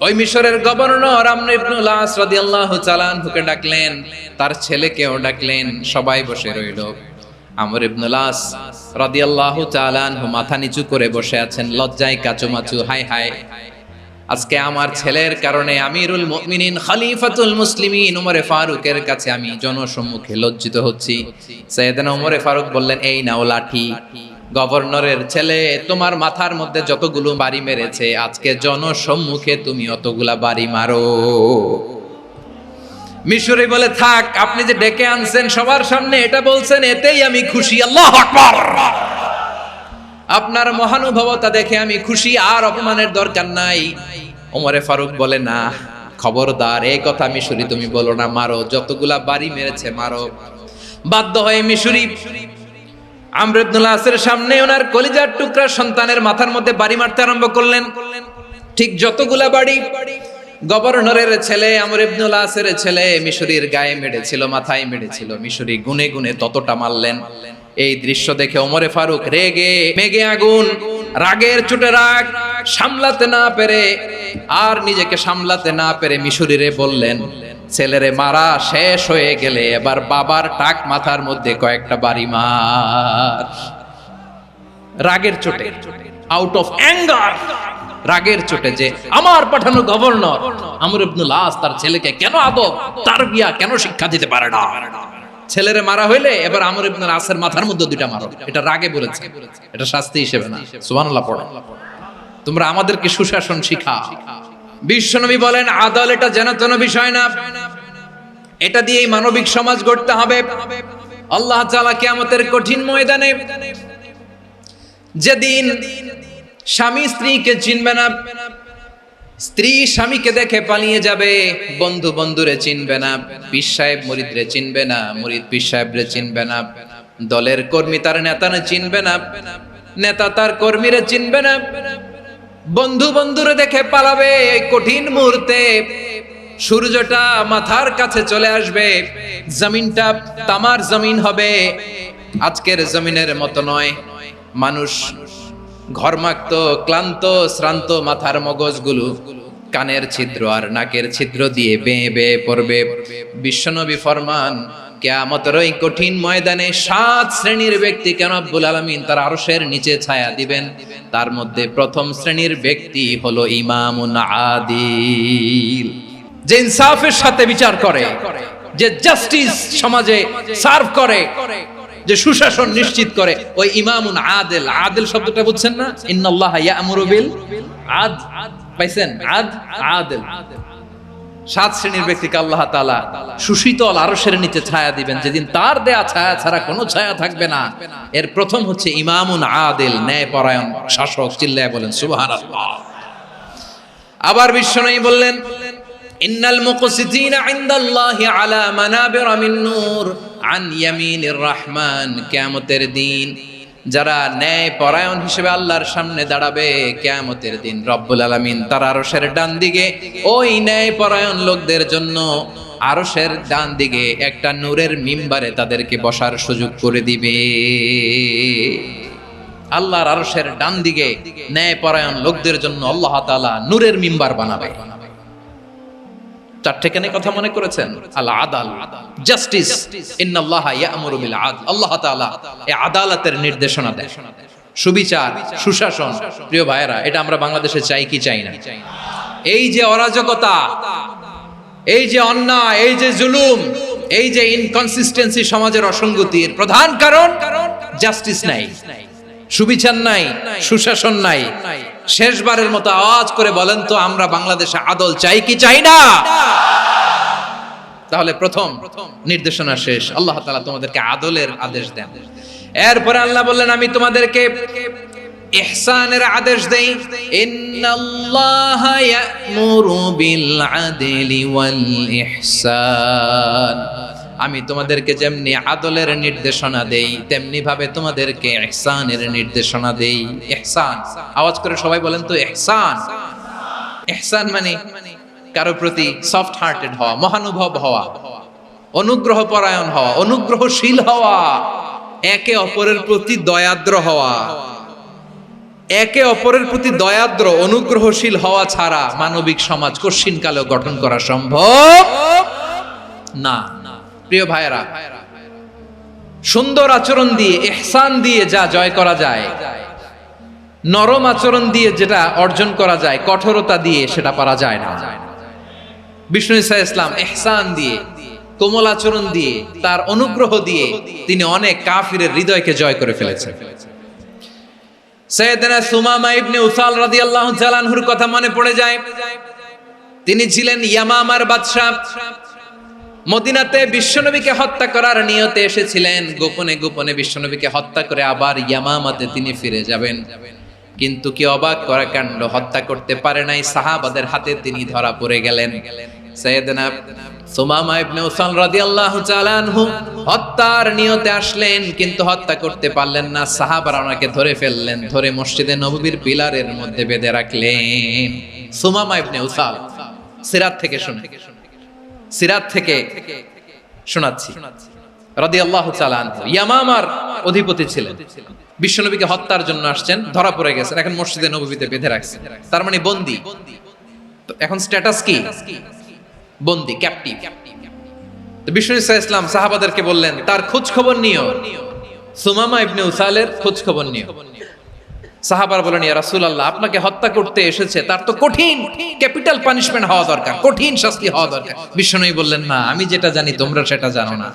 ওই মিশরের গভর্নর আমর ইবনুল আস রাদিয়াল্লাহু তাআলা আনহুকে ডাকলেন, তার ছেলেকেও ডাকলেন, সবাই বসে রইল। আমর ইবনুল আস রাদিয়াল্লাহু তাআলা আনহু মাথা নিচু করে বসে আছেন, লজ্জায় কাচুমাচু। হায় হায়, আজকে আমার ছেলের কারণে আমিরুল মুমিনিন খলিফাতুল মুসলিমিন ওমরে ফারুকের কাছে আমি জনসম্মুখে লজ্জিত হচ্ছি। সাইয়েদনা ওমরে ফারুক বললেন, এই নাও লাঠি, গভর্নরের ছেলে তোমার মাথার মধ্যে যতগুলো বাড়ি মেরেছে, আজকে জনসম্মুখে তুমি অতগুলা বাড়ি মারো। মিশরী বলে, থাক, আপনি যে ডেকে আনছেন সবার সামনে এটা বলছেন, এতেই আমি খুশি। আল্লাহু আকবার। আপনার মহানুভবতা দেখে আমি খুশি, আর অপমানের দরকার নাই। ওমরে ফারুক বলে, না, খবরদার, এই কথা মিশরী তুমি বলো না, মারো, যতগুলা বাড়ি মেরেছে মারো। বাধ্য হয়ে মিশরী আমর ইবনুল আসের সামনে ওনার কলিজার টুকরা সন্তানের মাথার মধ্যে বাড়ি মারতে আরম্ভ করলেন। ঠিক যতগুলা বাড়ি গভর্নরের ছেলে আমর ইবনুল আসের ছেলে মিশরীর গায়ে মেরেছিল, মাথায় মেরেছিল, মিশরী গুনে গুনে ততটা মারলেন। এই দৃশ্য দেখে ওমরে ফারুক রেগে মেগে আগুন, রাগের চোটে রাগ সামলাতে না পেরে, আর নিজেকে সামলাতে না পেরে মিশরীরে বললেন, ছেলেরে মারা শেষ হয়ে গেলে এবার বাবার টাক মাথার মধ্যে কয়েকটা বাড়ি মার। রাগের চোটে, আউট অফ অ্যাঙ্গার, রাগের চোটে, যে আমার পাঠানো গভর্নর আমর ইবনুল আস তার ছেলেকে কেন আদব তারবিয়া কেন শিক্ষা দিতে পারে না। ছেলেরে মারা হইলে এবার আমর ইবনুল আসের মাথার মধ্যে দুইটা মারো। এটা রাগে বলেছে, এটা শাস্তি হিসেবে না। সুবহানাল্লাহ পড়ো। তোমরা আমাদেরকে সুশাসন শিখাও। বিশ্বনবী বলেন, আদল এটা যেন তেন বিষয় না, এটা দিয়েই মানবিক সমাজ গড়তে হবে। আল্লাহ তাআলা কিয়ামতের কঠিন ময়দানে, যেদিন স্বামী স্ত্রীকে চিনবে না, স্ত্রী স্বামীকে দেখে পালিয়ে যাবে, বন্ধু বন্ধুরে চিনবে না, পীর সাহেব মুরিদরে চিনবে না, মুরিদ পীর সাহেবরে চিনবে না, দলের কর্মী তার নেতারে চিনবে না, নেতা তার কর্মীরে চিনবে না, বন্ধু বন্ধুরে দেখে পালাবে। এই কঠিন মুহূর্তে সূর্যটা মাথার কাছে চলে আসবে, জমিনটা তামার জমিন হবে, আজকের জমিনের মতো নয়। মানুষ ঘর্মাক্ত, ক্লান্ত, শ্রান্ত মাথার মগজগুলো কানের ছিদ্র আর নাকের ছিদ্র দিয়ে বেয়ে বেয়ে পড়বে। বিশ্বনবী ফরমান, কিয়ামতের ওই কঠিন ময়দানে 7 শ্রেণীর ব্যক্তিকে রব্বুল আলামিন তার আরশের নিচে ছায়া দিবেন। তার মধ্যে প্রথম শ্রেণীর ব্যক্তি হলো ইমামুন আদিল, যে ইনসাফের সাথে বিচার করে, যে জাস্টিস সমাজে সার্ভ করে, যে সুশাসন নিশ্চিত করে, ওই ইমামুন আদিল। আদিল শব্দটা বুঝছেন না? ইন্নাল্লাহা ইয়া'মুরু বিল আদ, পাইছেন? আদিল। 7 শ্রেণীর ব্যক্তিকে আল্লাহ তাআলা সুশীতল আরশের নিচে ছায়া দিবেন, যেদিন তার দেয়া ছায়া ছাড়া কোনো ছায়া থাকবে না। এর প্রথম হচ্ছে ইমামুন আদিল, ন্যায়পরায়ণ শাসক। চিল্লায় বলেন সুবহানাল্লাহ। আবার বিশ্বনবী বললেন, ইন্নাল মুকসিতিনা ইনদাল্লাহি আলা মানাবিরা মিন নূর আন ইয়ামিনির রহমান। কিয়ামতের দিন যারা ন্যায় পরায়ণ হিসেবে আল্লাহর সামনে দাঁড়াবে, কিয়ামতের দিন রব্বুল আলামিন তার আরশের ডান দিকে ওই ন্যায় পরায়ণ লোকদের জন্য আরশের ডান দিকে একটা নূরের মিম্বারে তাদেরকে বসার সুযোগ করে দিবে। আল্লাহর আরশের ডান দিকে ন্যায় পরায়ণ লোকদের জন্য আল্লাহ তাআলা নূরের মিম্বার বানাবে। চারটেখানে কথা মনে করেছেন? আল আদাল, জাস্টিস। ইন্নাল্লাহা ইয়া'মুরু বিল আদল। আল্লাহ তাআলা এই আদালতের নির্দেশনা দেন, সুবিচার, সুশাসন। প্রিয় ভাইয়েরা, এটা আমরা বাংলাদেশে চাই কি চাই না? এই যে অরাজকতা, এই যে অন্যায়, এই যে জুলুম, এই যে ইনকনসিস্টেন্সি, সমাজের অসঙ্গতির প্রধান কারণ জাস্টিস নাই, সুবিচার নাই, সুশাসন নাই। শেষবারের মতো আওয়াজ করে বলেন তো, আমরা বাংলাদেশে আদল চাই কি চাই না? তাহলে প্রথম নির্দেশনা শেষ। আল্লাহ তাআলা তোমাদেরকে আদলের আদেশ দেন। এরপরে আল্লাহ বললেন, আমি তোমাদেরকে ইহসানের আদেশ দেই। ইন্নাল্লাহা ইয়া'মুরু বিল আদলি ওয়াল ইহসান। আমি তোমাদেরকে যেমনি আদলের নির্দেশনা দেই, তেমনি ভাবে তোমাদেরকে ইহসানের নির্দেশনা দেই। ইহসান, আওয়াজ করে সবাই বলেন তো ইহসান। ইহসান মানে কারো প্রতি সফট হার্টেড হওয়া, মহানুভব হওয়া, অনুগ্রহ পরায়ণ হওয়া, অনুগ্রহশীল হওয়া, একে অপরের প্রতি দয়াদ্র হওয়া। একে অপরের প্রতি দয়াদ্র অনুগ্রহশীল হওয়া ছাড়া মানবিক সমাজ কশিনকালেও গঠন করা সম্ভব না। প্রিয় ভাইয়েরা, সুন্দর আচরণ দিয়ে, ইহসান দিয়ে যা জয় করা যায়, নরম আচরণ দিয়ে যেটা অর্জন করা যায়, কঠোরতা দিয়ে সেটা পারা যায় না। বিষ্ণু ঈসা ইসলাম ইহসান দিয়ে, কোমল আচরণ দিয়ে, তার অনুগ্রহ দিয়ে তিনি অনেক কাফিরের হৃদয়কে জয় করে ফেলেছেন। সাইয়েদনা সুমামা ইবনে উসাল রাদিয়াল্লাহু তাআলা আনহুর কথা মনে পড়ে যায়। তিনি ছিলেন ইয়ামামার বাদশা। মদিনাতে বিশ্বনবীকে হত্যা করার নিয়তে এসেছিলেন। গোপনে গোপনে বিশ্বনবীকে হত্যা করে আবার ইয়ামামাতে তিনি ফিরে যাবেন। কিন্তু কি অবাক করা কাণ্ড, হত্যা করতে পারে নাই, সাহাবাদের হাতে তিনি ধরা পড়ে গেলেন। সাইয়েদনা সুমামা ইবনে উসাল রাদিয়াল্লাহু তাআলা আনহু হত্যার নিয়তে আসলেন, কিন্তু হত্যা করতে পারলেন না। সাহাবারা ওনাকে ধরে ফেললেন, ধরে মসজিদে নববীর পিলারের মধ্যে বেঁধে রাখলেন। সুমামা ইবনে উসাল, সিরাত থেকে শুনে, সিরাত থেকে শোনাচ্ছি, রাদিয়াল্লাহু তাআলা আনহু ইয়ামামার অধিপতি ছিলেন। বিশ্বনবীকে হত্যার জন্য আসছেন, ধরা পড়ে গেছেন, এখন মসজিদে নববীতে বেঁধে রাখছেন। তার মানে বন্দী। এখন স্ট্যাটাস কি? বন্দী, ক্যাপটিভ। তো বিষ্ণু ঈসা ইসলাম সাহাবাদেরকে বললেন, তার খোঁজ খবর নিও, সুমামা ইবনে উসালের খোঁজ খবর নিও। সাহাবারা বলেন, ইয়া রাসূলুল্লাহ, আপনাকে হত্যা করতে এসেছে, তার তো কঠিন ক্যাপিটাল পানিশমেন্ট হওয়া দরকার, কঠিন শাস্তি হওয়া দরকার। বিশ্বনবী বললেন, না, আমি যেটা জানি তোমরা সেটা জানো না,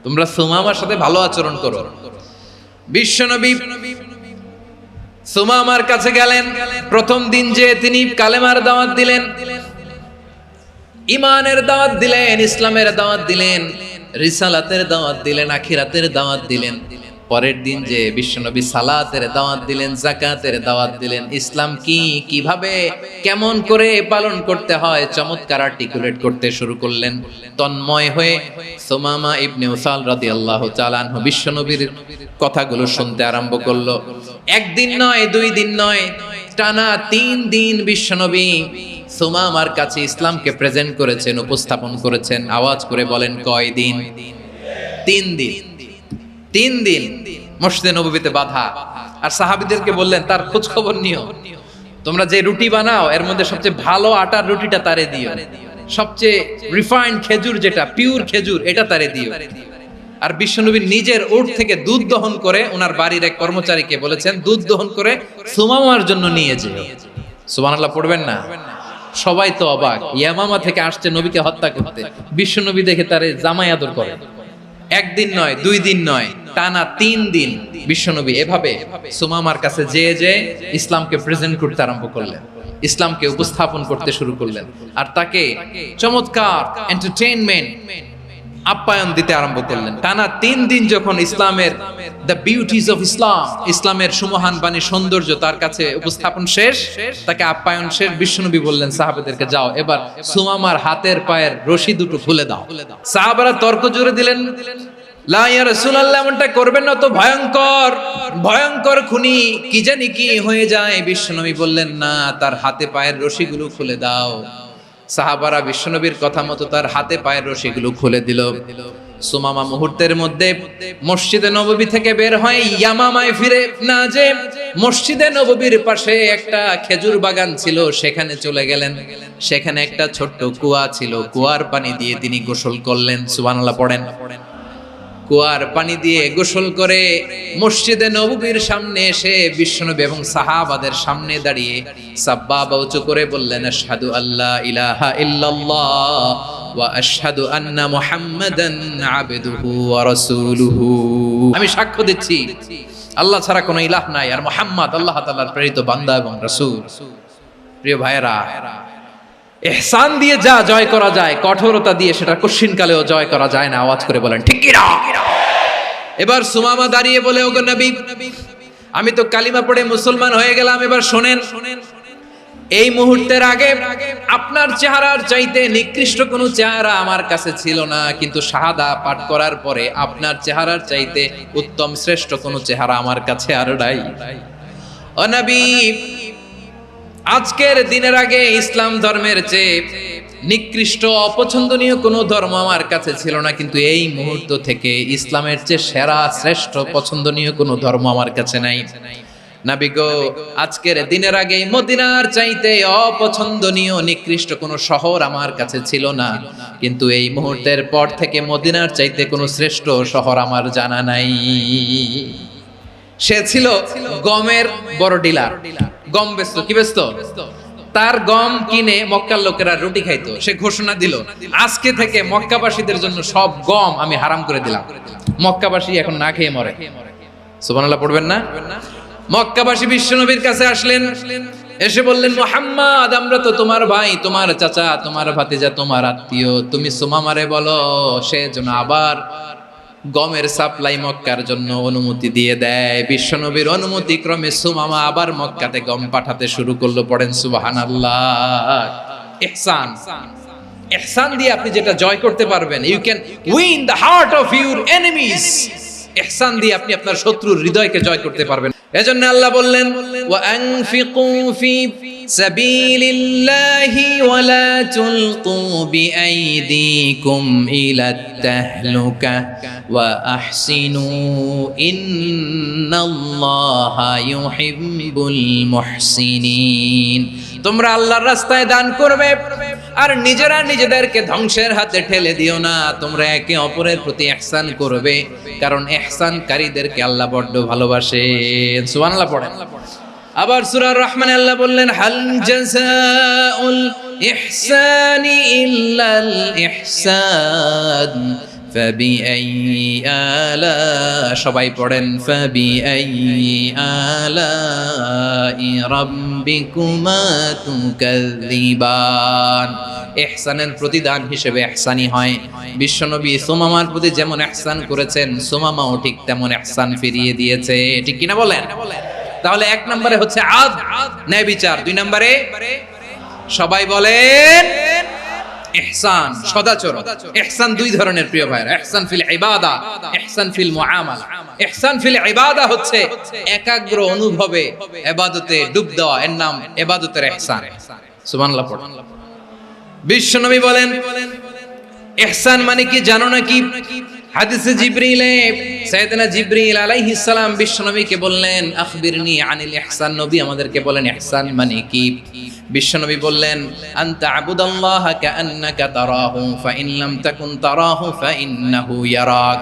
তোমরা সুমামার সাথে ভালো আচরণ করো। বিশ্বনবী সুমামার কাছে গেলেন। প্রথম দিন যে তিনি কালেমার দাওয়াত দিলেন, ইমানের দাওয়াত দিলেন, ইসলামের দাওয়াত দিলেন, রিসালাতের দাওয়াত দিলেন, আখিরাতের দাওয়াত দিলেন। পরের দিন যে বিশ্বনবী সালাতের দাওয়াত দিলেন, যাকাতের দাওয়াত দিলেন, ইসলাম কি, কিভাবে, কেমন করে পালন করতে হয় চমৎকার আর্টিকুলেট করতে শুরু করলেন। তন্ময় হয়ে সুমামা ইবনে উসাল রাদিয়াল্লাহু তাআলা আনহু বিশ্বনবীর কথাগুলো শুনতে আরম্ভ করলো। একদিন নয়, দুই দিন নয়, টানা 3 দিন বিশ্বনবী সুমামার কাছে ইসলামকে প্রেজেন্ট করেছেন, উপস্থাপন করেছেন। আওয়াজ করে বলেন, কয় দিন? 3 দিন। 3 দিন মসজিদে নববীতে বাঁধা। আর সাহাবীদেরকে বললেন, তার খোঁজ খবর নিও, তোমরা যে রুটি বানাও এর মধ্যে সবচেয়ে ভালো আটার রুটিটা তারে দিও, সবচেয়ে রিফাইন্ড খেজুর, যেটা পিওর খেজুর, এটা তারে দিও। আর বিশ্বনবী নিজের উট থেকে দুধ দহন করে ওনার বাড়ির এক কর্মচারীকে বলেছেন, দুধ দহন করে সুমামার জন্য নিয়ে যেও। সুবহানাল্লাহ পড়বেন না? সবাই তো অবাক, ইয়ামামা থেকে আসছে নবীকে হত্যা করতে, বিশ্বনবী দেখে তারে জামাই আদর করে। একদিন নয়, 2 দিন নয়, টানা 3 দিন বিশ্বনবী এভাবে সুমামার কাছে যে ইসলামকে প্রেজেন্ট করতে আরম্ভ করলেন, ইসলামকে উপস্থাপন করতে শুরু করলেন। আর তাকে চমৎকার এন্টারটেইনমেন্ট, আপ্যায়ন দিতে আরম্ভ করলেন। টানা 3 দিন যখন ইসলামের দ্য বিউটিজ অফ ইসলাম, ইসলামের সুমহান বাণী, সৌন্দর্য তার কাছে উপস্থাপন শেষ, তাকে আপ্যায়ন শেষ, বিশ্বনবী বললেন সাহাবাদেরকে, যাও এবার সুমামার হাতের পায়ের রশি দুটো খুলে দাও। সাহাবারা তর্ক জুড়ে দিলেন, লা ইয়া রাসূলুল্লাহ, এমনটা করবেন না, তো ভয়ঙ্কর ভয়ঙ্কর খুনি, কি জানি কি হয়ে যায়। বিশ্বনবী বললেন, না, তার হাতে পায়ের রশিগুলো খুলে দাও। সাহাবারা বিশ্বনবীর কথা মতো তার হাতে পায়ের রশিগুলো খুলে দিল। সুমামা মুহূর্তের মধ্যে মসজিদে নববী থেকে বের হয়ে ইয়ামামায় ফিরে না যে মসজিদে নববীর পাশে একটা খেজুর বাগান ছিল, সেখানে চলে গেলেন। সেখানে একটা ছোট্ট কুয়া ছিল, কুয়ার পানি দিয়ে তিনি গোসল করলেন। সুবহানাল্লাহ পড়েন। কুয়ার পানি দিয়ে গোসল করে মসজিদে নববীর সামনে এসে বিশ্বনবী এবং সাহাবাদের সামনে দাঁড়িয়ে সাব্বাবা উঁচু করে বললেন, আশহাদু আল্লা ইলাহা ইল্লাল্লাহ ওয়া আশহাদু আন্না মুহাম্মাদান আবদুহু ওয়া রাসূলুহু। আমি সাক্ষ্য দিচ্ছি আল্লাহ ছাড়া কোনো ইলাহ নাই, আর মুহাম্মদ আল্লাহ তাআলার প্রেরিত বান্দা এবং রাসূল। প্রিয় ভাইয়েরা, ইহসান দিয়ে যা জয় করা যায়, কঠোরতা দিয়ে সেটা কশিনকালেও জয় করা যায় না। আওয়াজ করে বলেন, ঠিক কি না? এবার সুমামা দাঁড়িয়ে বলে, ওগো নবী, আমি তো কালিমা পড়ে মুসলমান হয়ে গেলাম, এবার শোনেন, এই মুহূর্তের আগে আপনার চেহারার চাইতে নিকৃষ্ট কোনো চেহারা আমার কাছে ছিল না, কিন্তু শাহাদা পাঠ করার পরে আপনার চেহারার চাইতে উত্তম শ্রেষ্ঠ কোনো চেহারা আমার কাছে আর নাই। ও নবী, আজকের দিনের আগে ইসলাম ধর্মের চেয়ে নিকৃষ্ট অপছন্দনীয় কোনো ধর্ম আমার কাছে ছিল না, কিন্তু এই মুহূর্ত থেকে ইসলামের চেয়ে সেরা শ্রেষ্ঠ পছন্দনীয় কোনো ধর্ম আমার কাছে নাই। নবী গো, আজকের দিনের আগে মদিনার চাইতে অপছন্দনীয় নিকৃষ্ট কোনো শহর আমার কাছে ছিল না, কিন্তু এই মুহূর্তের পর থেকে মদিনার চাইতে কোনো শ্রেষ্ঠ শহর আমার জানা নাই। সে ছিল গমের বড় ডিলার, গম বেচতো। কি বেচতো? তার গম কিনে মক্কার লোকেরা রুটি খাইতো। সে ঘোষণা দিল, আজকে থেকে মক্কাবাসীদের জন্য সব গম আমি হারাম করে দিলাম, মক্কাবাসী এখন না খেয়ে মরে। সুবহানাল্লাহ পড়বেন না? মক্কাবাসী বিশ্বনবীর কাছে আসলেন, এসে বললেন, মুহাম্মদ, আমরা তো তোমার ভাই, তোমার চাচা, তোমার ভাতিজা, তোমার আত্মীয়, তুমি সুমামারে বলো সে যেন আবার গমের সাপ্লাই মক্কার জন্য অনুমতি দিয়ে দেয়। বিশ্বনবীর অনুমতি ক্রমে সুমামা আবার মক্কাতে গম পাঠাতে শুরু করলো। পড়েন সুবহানাল্লাহ। ইহসান, ইহসান দিয়ে আপনি যেটা জয় করতে পারবেন, you can win the heart of your enemies. ইহসান দিয়ে আপনি আপনার শত্রুর হৃদয়কে জয় করতে পারবেন। এজন্য আল্লাহ বললেন, ওয়া আনফিকু ফি সাবিলিল্লাহি ওয়া লা তুলকু বিআইদিকুম ইলাত তাহলুকা ওয়া আহসিনু ইন্নাল্লাহা ইউহিব্বুল মুহসিনিন। তোমরা আল্লাহর রাস্তায় দান করবে আর নিজেরা নিজেদেরকে ধ্বংসের হাতে ঠেলে দিও না। তোমরা একে অপরের প্রতি ইহসান করবে, কারণ ইহসানকারীদেরকে আল্লাহ বড় ভালোবাসেন। সুবহানাল্লাহ পড়েন। আবার সূরা রহমানে আল্লাহ বললেন, হাল জাযাউল ইহসানি ইল্লাল ইহসান ফাবিআইয়ি আলা, সবাই পড়েন, ফাবিআইয়ি আলাই রাব্বিকুমা তুকাযযিবান। ইহসানের প্রতিদান হিসেবে ইহসানি হয়। বিশ্বনবী সুমামার প্রতি যেমন ইহসান করেছেন, সুমামাও ঠিক তেমন ইহসান ফিরিয়ে দিয়েছে। ঠিক কিনা বলেন? তাহলে এক নম্বরে হচ্ছে আদ, ন্যায় বিচার। দুই নম্বরে সবাই বলেন ইহসান, সদাচরণ। ইহসান দুই ধরনের প্রিয় ভাইরা, ইহসান ফিল ইবাদা, ইহসান ফিল মুআমালা। ইহসান ফিল ইবাদা হচ্ছে একাগ্র অনুভবে ইবাদতে ডুব দেওয়া, এর নাম ইবাদতের ইহসান। সুবহানাল্লাহ পড়ুন। বিশ্বনবী বলেন, ইহসান মানে কি জানো নাকি? হাদিসে জিবরিলে সাইয়েদনা জিবরিল আলাইহিস সালাম বিশ্বনবীকে বললেন, আখবিরনি আনিল ইহসান। নবী আমাদেরকে বলেন ইহসান মানে কি? বিশ্বনবী বললেন, আনতা আবুদাল্লাহ কাআন্নাকা তারাহু ফাইন লাম তাকুন তারাহু ফাইন্নাহু ইয়ারাক।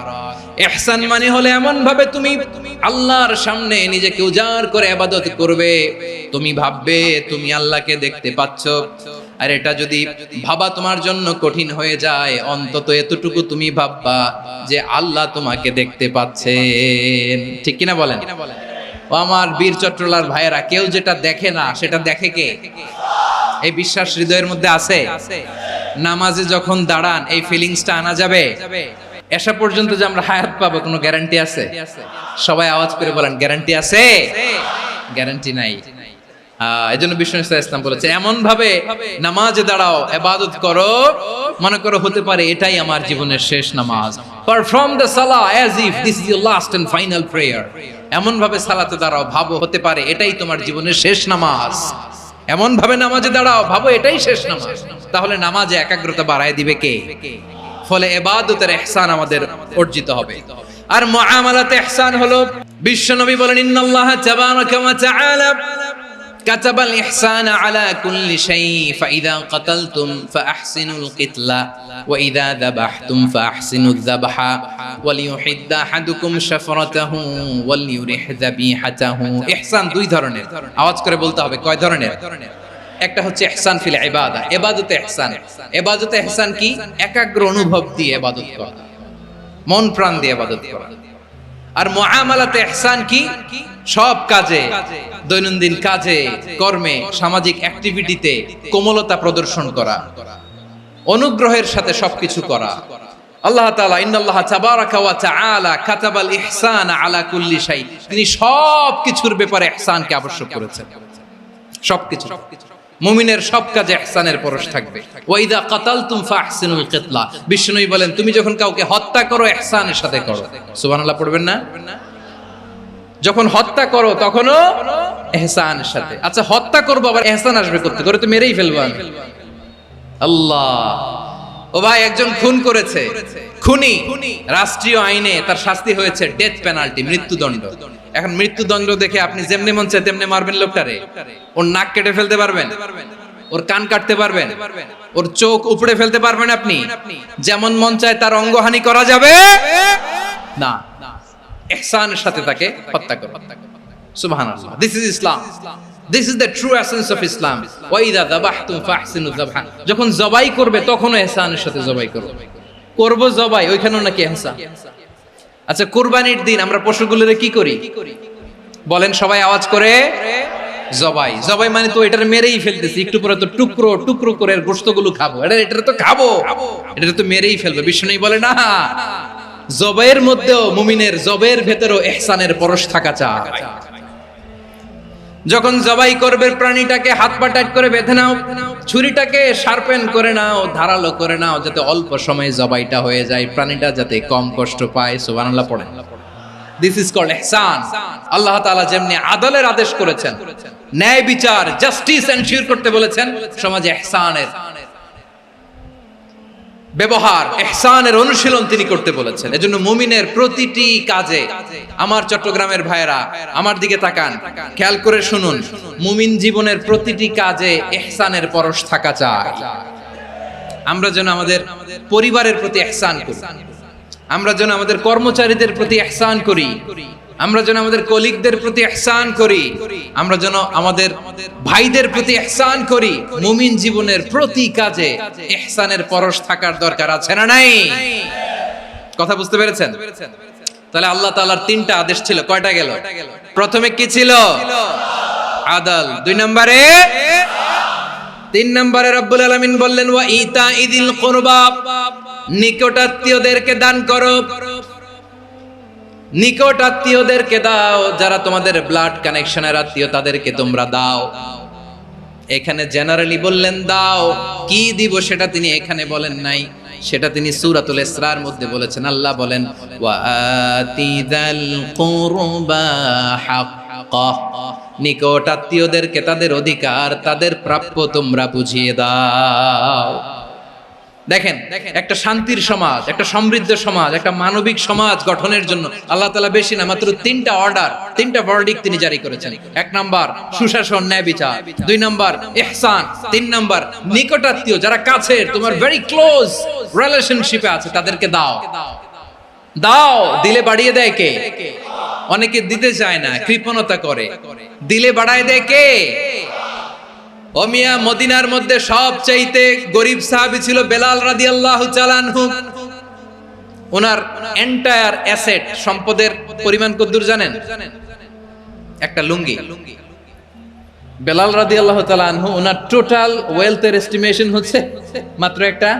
ইহসান মানে হলো এমন ভাবে তুমি আল্লাহর সামনে নিজেকে উজাড় করে ইবাদত করবে, তুমি ভাববে তুমি আল্লাহকে দেখতে পাচ্ছ। আর এটা যদি ভাবা তোমার জন্য কঠিন হয়ে যায়, অন্তত এতটুকু তুমি ভাববা যে আল্লাহ তোমাকে দেখতে পাচ্ছেন। ঠিক কিনা বলেন? ও আমার বীর চট্টলার ভাইয়েরা, কেউ যেটা দেখে না সেটা দেখে কে? এই বিশ্বাস হৃদয়ের মধ্যে আছে? নামাজে যখন দাঁড়ান এই ফিলিংসটা আনা যাবে? এসা পর্যন্ত যে আমরা হায়াত পাবো কোনো গ্যারান্টি আছে? সবাই আওয়াজ করে বলেন, গ্যারান্টি আছে? গ্যারান্টি নাই। এজন্য বিষ্ণু ইসলাম বলেছে, এমন ভাবে নামাজে দাঁড়াও, ইবাদত করো, মনে করো হতে পারে এটাই আমার জীবনের শেষ নামাজ। পারফর্ম দ্য সালাহ as if this is your last and final prayer. এমন ভাবে সালাতে দাঁড়াও, ভাবো হতে পারে এটাই তোমার জীবনের শেষ নামাজ। এমন ভাবে নামাজে দাঁড়াও, ভাবো এটাই শেষ নামাজ। তাহলে নামাজে একাগ্রতা বাড়ায় দিবে কে? ফলে ইবাদতের ইহসান আমাদের অর্জিত হবে। আর মুআমালাতে ইহসান হলো, বিশ্বনবী বলেন, ইন্নাল্লাহা তাবারাকা ওয়া তাআলা كتب الإحسان على كل شيء فإذا قتلتم فأحسنوا القتلة وإذا ذبحتم فأحسنوا الذبح وليحد أحدكم شفرته وليرح ذبيحته। ইহসান দুই ধরনের, আওয়াজ করে বলতে হবে কয় ধরনের? একটা হচ্ছে ইহসান ফিল ইবাদা, ইবাদতে ইহসান। ইবাদতে ইহসান কি? একাগ্র অনুভব দিয়ে ইবাদত করা, মন প্রাণ দিয়ে ইবাদত করা। আর মুআমালাতে ইহসান কি? সব কাজে, দৈনন্দিন কাজে, কর্মে, সামাজিক অ্যাক্টিভিটিতে কোমলতা প্রদর্শন করা, অনুগ্রহের সাথে সবকিছু করা। আল্লাহ তাআলা, ইন্নাল্লাহা তাবারাকা ওয়া তাআলা কাতাবাল ইহসানা আলা কুল্লি শাই, তিনি সবকিছুর ব্যাপারে ইহসানকে আবশ্যক করেছেন। সবকিছু, মুমিনের সব কাজে ইহসানের পরশ থাকবে। ওয়া ইযা কাতালতুম ফাহসিনুল কিতলা, বিষ্ণুই বলেন তুমি যখন কাউকে হত্যা করো ইহসানের সাথে করো। সুবহানাল্লাহ পড়বেন না? যখন হত্যা করো তখনও ইহসানের সাথে। আচ্ছা, হত্যা করবো আবার ইহসান আসবে করতে, করে তো মেরেই ফেলবো আমি। আল্লাহ, ও ভাই একজন খুন করেছে, খুনি, রাষ্ট্রীয় আইনে তার শাস্তি হয়েছে ডেথ পেনাল্টি, মৃত্যুদণ্ড। এখন মৃত্যুদণ্ড দেখে আপনি যেমনি মন চায় তেমনি মারবেন লোকটারে? ওর নাক কেটে ফেলতে পারবেন? ওর কান কাটতে পারবেন? ওর চোখ উপড়ে ফেলতে পারবেন আপনি? যেমন মন চায় তার অঙ্গহানি করা যাবে না। ইহসানের সাথে তাকে হত্যা করো। সুবহানাল্লাহ। This is Islam. This is the true essence of Islam. ওয়া ইযা যাবাহতুম ফাহসিনু যাবহা, যখন জবাই করবে তখনও ইহসানের সাথে জবাই করো। করব জবাই, ওইখানেও নাকি ইহসান। আচ্ছা, কুরবানির দিন আমরা পশুগুলোরে কি করি বলেন সবাই আওয়াজ করে? জবাই। জবাই মানে তো এটার মেরেই ফেলতেছি, একটু পরে তো টুকরো টুকরো করে গোশতগুলো খাবো, এটা তো খাবো, এটা তো মেরেই ফেলবে। বিষ্ণু বলে না, জবাইয়ের মধ্যেও মুমিনের জবের ভেতরেও ইহসানের পরশ থাকা চাই। যখন জবাই করবে প্রাণীটাকে হাত পা টাইট করে বেঁধে নাও, ছুরিটাকে শার্পেন করে নাও, ধারালো করে নাও, যাতে অল্প সময়ে জবাইটা হয়ে যায়, প্রাণীটা যাতে কম কষ্ট পায়। সুবহানাল্লাহ পড়েন। দিস ইজ কল্ড ইহসান। আল্লাহ তাআলা যেমনি আদলের আদেশ করেছেন, ন্যায় বিচার, জাস্টিস এনশিওর করতে বলেছেন, সমাজে ইহসানের ব্যবহার, ইহসানের অনুশীলন তিনি করতে বলেছেন। এজন্য মুমিনের প্রতিটি কাজে, আমার চট্টগ্রামের ভাইয়েরা আমার দিকে তাকান, খেয়াল করে শুনুন, মুমিন জীবনের প্রতিটি কাজে ইহসানের পরশ থাকা চাই। আমরা যেন আমাদের পরিবারের প্রতি ইহসান করি, আমরা যেন আমাদের কর্মচারীদের প্রতি ইহসান করি, আমরা যেন আমাদের কলিগদের প্রতি ইহসান করি, আমরা যেন আমাদের ভাইদের প্রতি ইহসান করি। মুমিন জীবনের প্রতি কাজে ইহসানের পরশ থাকার দরকার আছে না নাই? কথা বুঝতে পেরেছেন? তাহলে আল্লাহ তাআলার তিনটা আদেশ ছিল, কয়টা গেল? প্রথমে কি ছিল? আদল। 2 নম্বরে, 3 নম্বরে রব্বুল আলামিন বললেন ওয়া ইতাইদিল কুরবা, নিকটাত্মীয়দেরকে দান করো। নিকট আত্মীয়দেরকে দাও, যারা তোমাদের ব্লাড কানেকশনের আত্মীয় তাদেরকে তোমরা দাও। এখানে জেনারেলি বললেন দাও, কি দিব সেটা তিনি এখানে বলেন নাই, সেটা তিনি সূরাতুল ইসরার মধ্যে বলেছেন। আল্লাহ বলেন ওয়া আতিযাল কুরবা হাক্কাহ, নিকট আত্মীয়দেরকে তাদের অধিকার, তাদের প্রাপ্য তোমরা বুঝিয়ে দাও। দেখেন, একটা শান্তির সমাজ, একটা সমৃদ্ধ সমাজ, একটা মানবিক সমাজ গঠনের জন্য আল্লাহ তাআলা বেশি না, মাত্র 3টা অর্ডার, 3টা ভার্ডিক্ট তিনি জারি করেছেন। 1 নাম্বার সুশাসন, ন্যায় বিচার। 2 নাম্বার ইহসান। 3 নাম্বার নিকটাত্মীয়, যারা কাছের, তোমার ভেরি ক্লোজ রিলেশনশিপে আছে, তাদেরকে দাও। দাও, দিলে বাড়িয়ে দেয় কে? অনেকে দিতে চায় না, কৃপণতা করে। দিলে বাড়ায় দেয় কে? ও মিয়া, মদিনার মধ্যে সবচাইতে গরিব সাহাবী ছিল বেলাল রাদিয়াল্লাহু তাআলা আনহু। ওনার এন্টায়ার অ্যাসেট, সম্পদের পরিমাণ কতদূর জানেন? একটা লুঙ্গি। বেলাল রাদিয়াল্লাহু তাআলা আনহু, ওনার টোটাল ওয়েলথের এস্টিমেশন হচ্ছে মাত্র একটা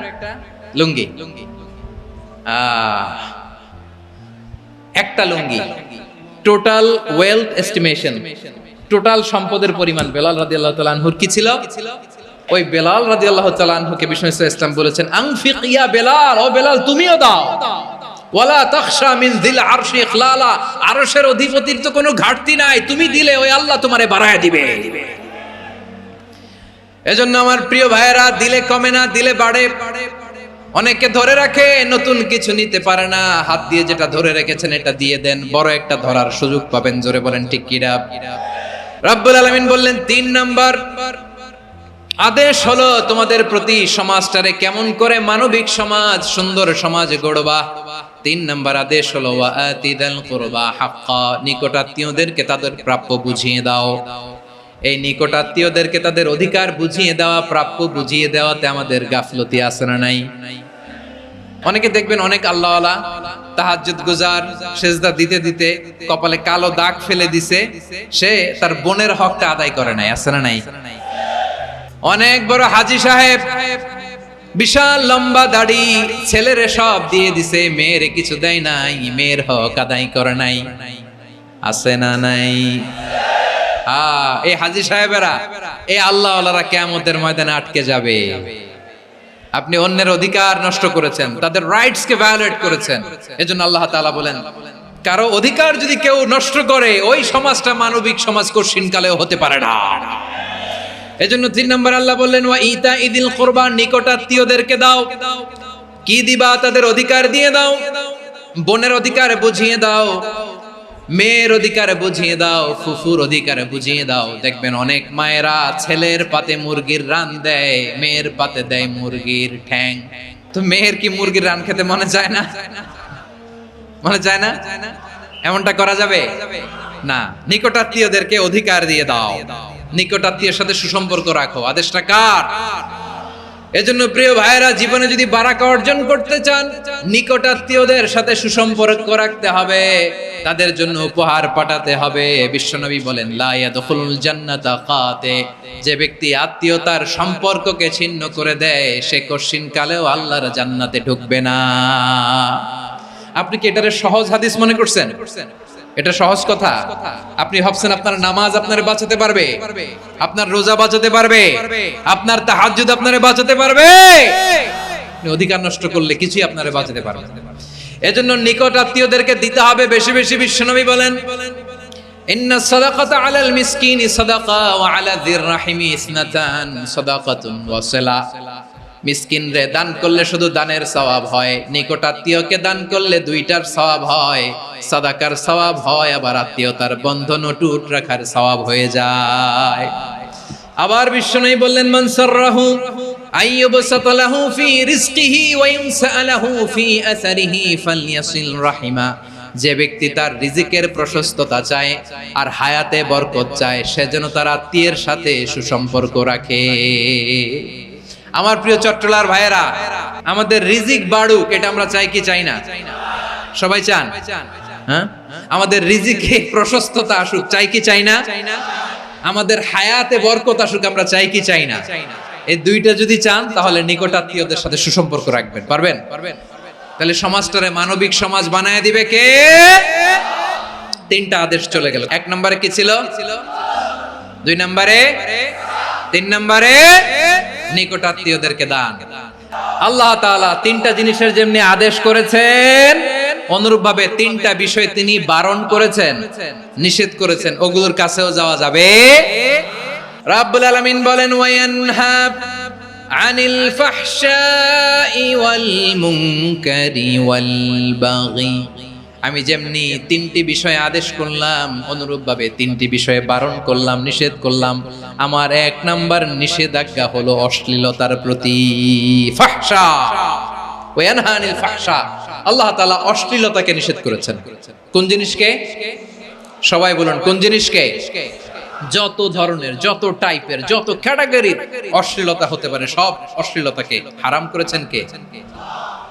লুঙ্গি। একটা লুঙ্গি, টোটাল ওয়েলথ এস্টিমেশন, টোটাল সম্পদের পরিমাণ বেলাল রাদিয়াল্লাহু তাআলা আনহুর কি ছিল? ওই বেলাল রাদিয়াল্লাহু তাআলা আনহুকে বিষ্ণু ইসলাম বলেছেন আনফিক ইয়া বেলাল, ও বেলাল তুমিও দাও। ওয়ালা তাখশা মিন যিল আরশি ইখলালা, আরশের অধিপতির তো কোনো ঘাটতি নাই, তুমি দিলে ওই আল্লাহ তোমারে বাড়ায় দিবে। এজন্য আমার প্রিয় ভাইয়েরা, দিলে কমে না, দিলে বাড়ে। অনেকে ধরে রাখে, নতুন কিছু নিতে পারে না, হাত দিয়ে যেটা ধরে রেখেছেন এটা দিয়ে দেন, বড় একটা ধরার সুযোগ পাবেন। জোরে বলেন ঠিক কিনা? রব্বুল আলামিন বললেন 3 নাম্বার আদেশ হলো তোমাদের প্রতি সমাজটারে কেমন করে মানবিক সমাজ, সুন্দর সমাজ গড়বা। 3 নাম্বার আদেশ হলো ওয়া আতিদাল কুরবা হাক্কা, নিকটাত্মীয়দেরকে তাদের প্রাপ্য বুঝিয়ে দাও। এই নিকটাত্মীয়দেরকে তাদের অধিকার বুঝিয়ে দেওয়া, প্রাপ্য বুঝিয়ে দেওয়াতে আমাদের গাফলতি আছে না নাই? অনেকে দেখবেন অনেক আল্লাহওয়ালা, তাহাজ্জুদ গুজার, সেজদা দিতে দিতে কপালে কালো দাগ ফেলে দিছে, সে তার বোনের হকটা আদায় করে নাই। আছে না নাই? অনেক বড় হাজী সাহেব, বিশাল লম্বা দাড়ি, ছেলেরে সব দিয়ে দিছে, মেয়েরে কিছু দেয় নাই, মেয়ের হক আদায় করে নাই। আছে না নাই? এই হাজী সাহেবেরা, এই আল্লাহওয়ালারা কিয়ামতের ময়দানে আটকে যাবে। আপনি অন্যের অধিকার নষ্ট করেছেন, তাদের রাইটস কে ভায়োলেট করেছেন। এজন্য আল্লাহ তাআলা বলেন, কারো অধিকার যদি কেউ নষ্ট করে, ওই সমাজটা মানবিক সমাজ কঠিনকালেও হতে পারে না। এজন্য 3 নম্বর আল্লাহ বললেন ওয়া ইতাইদিল কুরবা, নিকটাত্মীয়দেরকে দাও। কি দিবা? তাদের অধিকার দিয়ে দাও, বোনের অধিকার বুঝিয়ে দাও, মেয়ের অধিকারে বুঝিয়ে দাও, ফুফুর অধিকারে বুঝিয়ে দাও। দেখবেন অনেক মায়েরা ছেলের পাতে মুরগির রান দেয়, মেয়ের পাতে দেয় মুরগির ঠ্যাং। তো মেয়ের কি মুরগির রান খেতে মনে চায় না? মনে চায় না? এমনটা করা যাবে না। নিকটাত্মীয়দেরকে অধিকার দিয়ে দাও, নিকটাত্মীয়ের সাথে সুসম্পর্ক রাখো। আদেশটা কার? এজন্য প্রিয় ভাইয়েরা, জীবনে যদি বারাকা অর্জন করতে চান, নিকটাত্মীয়দের সাথে সুসম্পর্ক রাখতে হবে, তাদের জন্য উপহার পাঠাতে হবে। বিশ্বনবী বলেন, লা ইয়াদখুলুল জান্নাতা কাতে, যে ব্যক্তি আত্মীয়তার সম্পর্ককে ছিন্ন করে দেয়, সে কশিন কালেও আল্লাহর জান্নাতে ঢুকবে না। আপনি কি এটারে সহজ হাদিস মনে করছেন? এটা সহজ কথা? আপনি ভাবছেন আপনার নামাজ আপনারে বাঁচাতে পারবে, আপনার রোজা বাঁচাতে পারবে, আপনার তাহাজ্জুদ আপনারে বাঁচাতে পারবে? অধিকার নষ্ট করলে কিছুই আপনারে বাঁচাতে পারবে না। এজন্য নিকট আত্মীয়দেরকে দিতে হবে বেশি বেশি। বিশ্বনবী বলেন, ইন্না সাদাকাতা আলাল মিসকিনি সাদাকা ওয়া আলা যির রাহিমি ইসনাতান সাদাকাতুন ওয়া সিলা। মিসকিন রে দান করলে শুধু দানের সওয়াব হয়, নিকট আত্মীয়কে দান করলে দুইটার সওয়াব হয়, সাদাকার সওয়াব হয়, আবার আত্মীয়তার বন্ধন অটুট রাখার সওয়াব হয়ে যায়। আবার বিশ্বনবী বললেন, মান সাররাহু আইয়ুবসাতা লাহু ফি রিজকিহি ওয়া ইনসালাহু ফি আসারিহি ফালইয়াসিল রাহিমা। যে ব্যক্তি তার রিজিকের প্রশস্ততা চায় আর হায়াতে বরকত চায়, সে যেন তার আত্মীয়ের সাথে সুসম্পর্ক রাখে। আমার প্রিয় চট্টলার ভাইয়েরা, আমাদের রিজিক বাড়ুক, এটা আমরা চাই কি চাই না? সবাই চান? হ্যাঁ, আমাদের রিজিকে প্রশস্ততা আসুক, চাই কি চাই না? আমাদের হায়াতে বরকত আসুক, আমরা চাই কি চাই না? এই দুইটা যদি চান, তাহলে নিকট আত্মীয়দের সাথে সুসম্পর্ক রাখবেন। পারবেন? তাহলে সমাজটারে মানবিক সমাজ বানায় দিবে কে? তিনটা আদেশ চলে গেল। এক নম্বরে কি ছিল? 2 নম্বরে, 3 নম্বরে নিকট আত্মীয়দেরকে দান। আল্লাহ তাআলা তিনটা জিনিসের যেমনি আদেশ করেছেন, অনুরূপভাবে তিনটা বিষয় তিনি বারণ করেছেন, নিষেধ করেছেন। ওগুলোর কাছেও যাওয়া যাবে। রাব্বুল আলামিন বলেন, ওয়ায়ানহা আনিল ফাহশাই ওয়াল মুনকারি ওয়াল বাগি। আমি যেমনি তিনটি বিষয়ে আদেশ করলাম, অনুরূপভাবে তিনটি বিষয়ে বারণ করলাম, নিষেধ করলাম। আমার 1 নাম্বার নিষেধাজ্ঞা হলো অশ্লীলতার প্রতি। ফাহশা, ওয়ায়ানহা আনিল ফাহশা, আল্লাহ তাআলা অশ্লীলতাকে নিষেধ করেছেন। কোন জিনিসকে? সবাই বলুন, কোন জিনিসকে? যত ধরনের, যত টাইপের, যত ক্যাটাগরির অশ্লীলতা হতে পারে, সব অশ্লীলতাকে হারাম করেছেন কে?